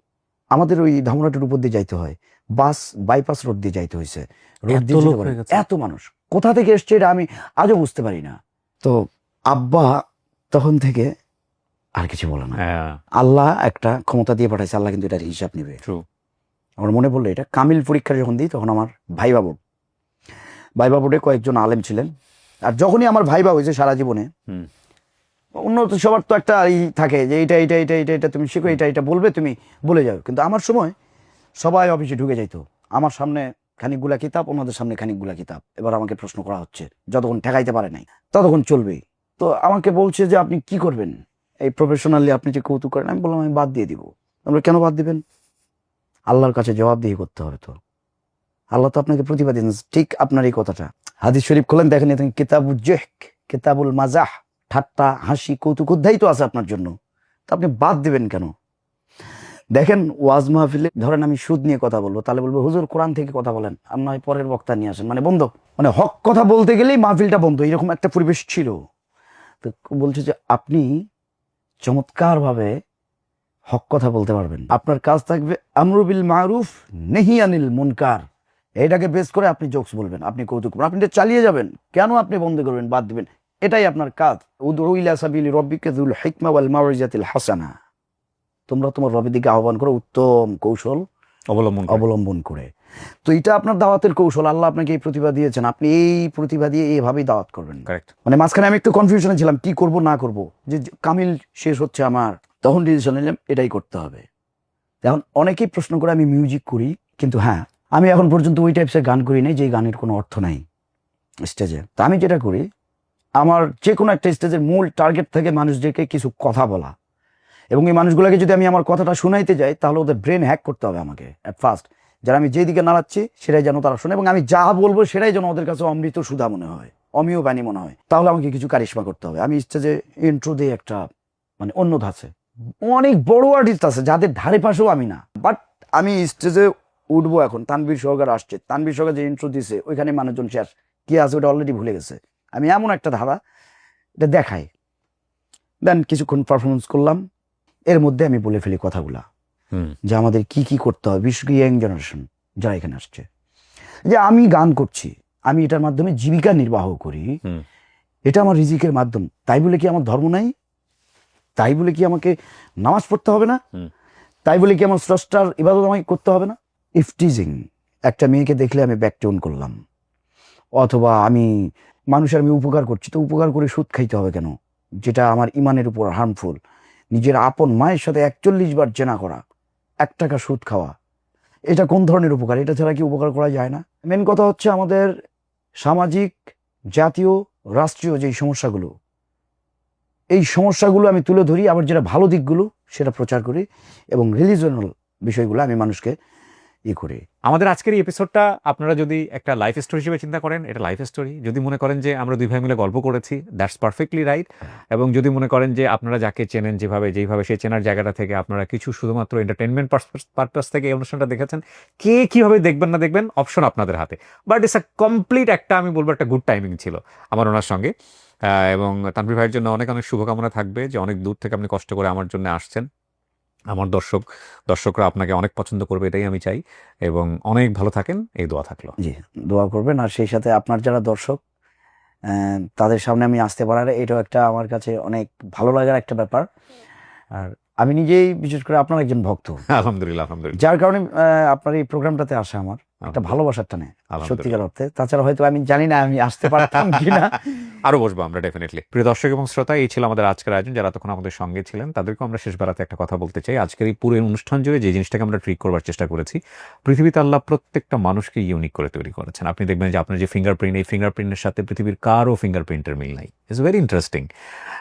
আমাদের ওই ধামরাটের উপর দিয়ে যাইতে হয়, বাস বাইপাস রোড দিয়ে যাইতে হয়েছে, রোড দিয়ে যেতে পারে। এত মানুষ কোথা থেকে এসছে এটা আমি আজও বুঝতে পারি না। তো আব্বা তখন থেকে আর কিছু বলে না। আল্লাহ একটা ক্ষমতা দিয়ে পাঠাইছে, আল্লাহ কিন্তু এটার হিসাব নেবে। আমার মনে পড়লো, এটা কামিল পরীক্ষা যখন দিই, তখন আমার ভাইবা বোর্ডে কয়েকজন আলেম ছিলেন। আর যখনই আমার ভাইবা হয়েছে সারা জীবনে, উন্নত সবার তো একটা থাকে যে এটা তুমি শিখো, এটা বলবে, তুমি বলে যাও। কিন্তু আমার সময় সবাই অফিসে ঢুকে যাইতো, আমার সামনে খানিকগুলা কিতাব, ওনাদের সামনে খানিকগুলা কিতাব। এবার আমাকে প্রশ্ন করা হচ্ছে, যতক্ষণ ঠেকাইতে পারে নাই ততক্ষণ চলবেই। তো আমাকে বলছে যে আপনি কি করবেন এই প্রফেশনালি, আপনি যে কৌতুক করেন। আমি বললাম আমি বাদ দিয়ে দিব। আমরা কেন বাদ দিবেন? আল্লাহর কাছে জবাবদিহি করতে হবে। তো আল্লাহ তো আপনাকে প্রতিভা দিন। ঠিক আপনার এই কথাটা হাদিস শরীফ খোলেন, দেখেন কিতাবুল জেহক, কিতাবুল মাজাহ, ঠাট্টা হাসি কৌতুক অধ্যায় তো আছে আপনার জন্য, তো আপনি বাদ দিবেন কেন? দেখেন ওয়াজ মাহফিলে ধরেন আমি সুদ নিয়ে কথা বলবো, তাহলে বলবো হুজুর কোরআন থেকে কথা বলেন, আর নয় পরের বক্তা নিয়ে আসেন, মানে বন্ধ, মানে হক কথা বলতে গেলেই মাহফিলটা বন্ধ, এরকম একটা পরিবেশ ছিল। তো বলছে যে আপনি চমৎকার ভাবে হক কথা বলতে পারবেন, আপনার কাজ থাকবে আমরু বিল মারুফ নেহি আনিল মুনকার, এটাকে বেস করে আপনি জোকস বলবেন, আপনি কৌতুক করবেন, আপনি এটা চালিয়ে যাবেন। কেন আপনি বন্ধ করবেন, বাদ দিবেন? এটাই আপনার কাজ। উদউ ইলা সাবিলি রাব্বিকা যুল হিকমা ওয়াল মাউইজাতিল হাসানা, তোমরা তোমার রবের দিকে আহ্বান করো উত্তম কৌশল অবলম্বন করে। তো এটা আপনার দাওয়াতের কৌশল, আল্লাহ আপনাকে এই প্রতিভা দিয়েছেন, আপনি এই প্রতিভা দিয়ে এইভাবেই দাওয়াত করবেন। মানে মাঝখানে আমি একটু কনফিউশনে ছিলাম, কি করব না করব, যে কামিল শেষ হচ্ছে আমার, তখন ডিসিশন নিলাম এটাই করতে হবে। এখন অনেকেই প্রশ্ন করে আমি মিউজিক করি, কিন্তু হ্যাঁ, আমি এখন পর্যন্ত ওই টাইপসের গান করি নাই যে গানের কোনো অর্থ নাই স্টেজে। তা আমি যেটা করি, আমার যে কোনো একটা স্টেজের মূল টার্গেট থেকে মানুষদেরকে কিছু কথা বলা, এবং এই মানুষগুলোকে যদি আমি আমার কথাটা শোনাইতে যাই, তাহলে ওদের ব্রেন হ্যাক করতে হবে আমাকে অ্যাট ফার্স্ট, যারা আমি যেদিকে নাড়াচ্ছি সেটাই যেন তারা শোনে, এবং আমি যা বলবো সেটাই যেন ওদের কাছে অমৃত সুধা মনে হয়, অমিয় বাণী মনে হয়। তাহলে আমাকে কিছু কারিশমা করতে হবে। আমি স্টেজে ইন্ট্রো দিয়ে একটা মানে অন্য ধাঁচে, অনেক বড় আর্টিস্ট আছে যাদের ধারে পাশেও আমি না, বাট আমি স্টেজে উঠবো। এখন তানভীর সরকার আসছে, তানভীর সরকার যে ইন্ট্রো দিছে ওইখানে মানুষজন শেষ, কি আছে ওটা অলরেডি ভুলে গেছে। আমি এমন একটা ধারা এটা দেখাই, দেন কিছুক্ষণ পারফরমেন্স করলাম, এর মধ্যে আমি বলে ফেলি কথাগুলা, যে আমাদের কি কি করতে হবে, বিশেষ করে ইয়াং জেনারেশন যারা এখানে আসছে, যে আমি গান করছি, আমি এটার মাধ্যমে জীবিকা নির্বাহ করি, এটা আমার রিজিকের মাধ্যম, তাই বলে কি আমার ধর্ম নাই? তাই বলে কি আমাকে নামাজ পড়তে হবে না? তাই বলে কি আমার স্রষ্টার ইবাদত আমাকে করতে হবে না? ইফটিজিং, একটা মেয়েকে দেখলে আমি ব্যাকটোন করলাম, অথবা আমি মানুষের আমি উপকার করছি, তো উপকার করে সুদ খাইতে হবে কেন, যেটা আমার ইমানের উপর হার্মফুল। নিজের আপন মায়ের সাথে 41 বার জেনা করা, 1 টাকা সুদ খাওয়া, এটা কোন ধরনের উপকার? এটা ছাড়া কি উপকার করা যায় না? মেন কথা হচ্ছে আমাদের সামাজিক, জাতীয়, রাষ্ট্রীয় যেই সমস্যাগুলো, এই সমস্যাগুলো আমি তুলে ধরি, আবার যেটা ভালো দিকগুলো সেটা প্রচার করি, এবং রিলিজিয়নাল বিষয়গুলো আমি মানুষকে করি। আমাদের আজকের এই এপিসোডটা আপনারা যদি একটা লাইফ স্টোরি হিসেবে চিন্তা করেন, এটা লাইফ স্টোরি। যদি মনে করেন যে আমরা 2 ভাই মিলে গল্প করেছি, দ্যাটস পারফেক্টলি রাইট। এবং যদি মনে করেন যে আপনারা যাকে চেনেন যেইভাবে সেই চেনার জায়গাটা থেকে আপনারা কিছু শুধুমাত্র এন্টারটেনমেন্ট পারপাস থেকে এই অনুষ্ঠানটা দেখেছেন, কে কিভাবে দেখবেন না দেখবেন অপশন আপনাদের হাতে, বাট ইটস আ কমপ্লিট একটা, আমি বলবো একটা গুড টাইমিং ছিল আমার ওনার সঙ্গে। এবং তানভীর ভাইয়ের জন্য অনেক অনেক শুভকামনা থাকবে, যে অনেক দূর থেকে আপনি কষ্ট করে আমার জন্য আসছেন। আমার দর্শকরা আপনাকে অনেক পছন্দ করবে, এটাই আমি চাই, এবং অনেক ভালো থাকেন, এই দোয়া থাকলো। জি, দোয়া করবেন। আর সেই সাথে আপনার যারা দর্শক, তাদের সামনে আমি আসতে পারার এটাও একটা আমার কাছে অনেক ভালো লাগার একটা ব্যাপার। আর আমি নিজেই বিশেষ করে আপনার একজন ভক্ত, আলহামদুলিল্লাহ। যার কারণে আপনার এই প্রোগ্রামটাতে আসা আমার একটা ভালোবাসার টানে আলহামদুলিল্লাহ। সত্যিকার অর্থে। তাছাড়া হয়তো আমি জানি না আমি আসতে পারতাম কিনা। আরো বসবো আমরা ডেফিনেটলি। প্রিয় দর্শক এবং শ্রোতা, এই ছিল আমাদের আজকের আয়োজন। যারা তখন আমাদের সঙ্গে ছিলেন তাদেরকেও আমরা শেষ বেলাতে একটা কথা বলতে চাই। আজকের এই পুরো অনুষ্ঠান জুড়ে যে জিনিসটাকে আমরা ট্রিক করবার চেষ্টা করেছি, পৃথিবীতে আল্লাহ প্রত্যেকটা মানুষকে ইউনিক করে তৈরি করেছেন। আপনি দেখবেন যে আপনার যে ফিঙ্গারপ্রিন্ট, এই ফিঙ্গারপ্রিন্টের সাথে পৃথিবীর কারো ফিঙ্গারপ্রিন্টের মিল নাই। It's very interesting.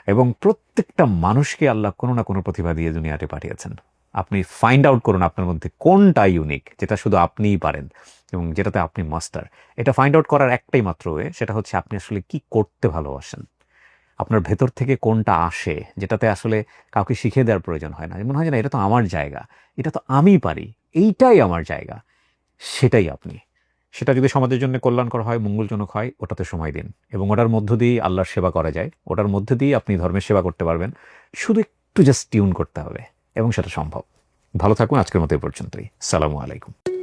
এবং প্রত্যেকটা মানুষকে আল্লাহ কোনো না কোনো প্রতিভা দিয়ে দুনিয়াতে পাঠিয়েছেন। আপনি ফাইন্ড আউট করুন আপনার মধ্যে কোনটা ইউনিক, যেটা শুধু আপনিই পারেন এবং যেটাতে আপনি মাস্টার। এটা ফাইন্ড আউট করার একটাই মাত্র ওয়ে, সেটা হচ্ছে আপনি আসলে কি করতে ভালোবাসেন। আপনার ভেতর থেকে কোনটা আসে, যেটাতে আসলে কাউকে শিখিয়ে দেওয়ার প্রয়োজন হয় না। মনে হয় যে না, এটা তো আমার জায়গা, এটা তো আমি পারি, এইটাই আমার জায়গা, সেটাই আপনি। সেটা যদি সমাজের জন্য কল্যাণকর হয়, মঙ্গলজনক হয়, ওটাতে সময় দিন। এবং ওটার মধ্য দিয়েই আল্লাহর সেবা করা যায়, ওটার মধ্যে দিয়েই আপনি ধর্মের সেবা করতে পারবেন। শুধু একটু জাস্ট টিউন করতে হবে এবং সেটা সম্ভব। ভালো থাকুন, আজকের মতো এই পর্যন্তই। সালামু আলাইকুম।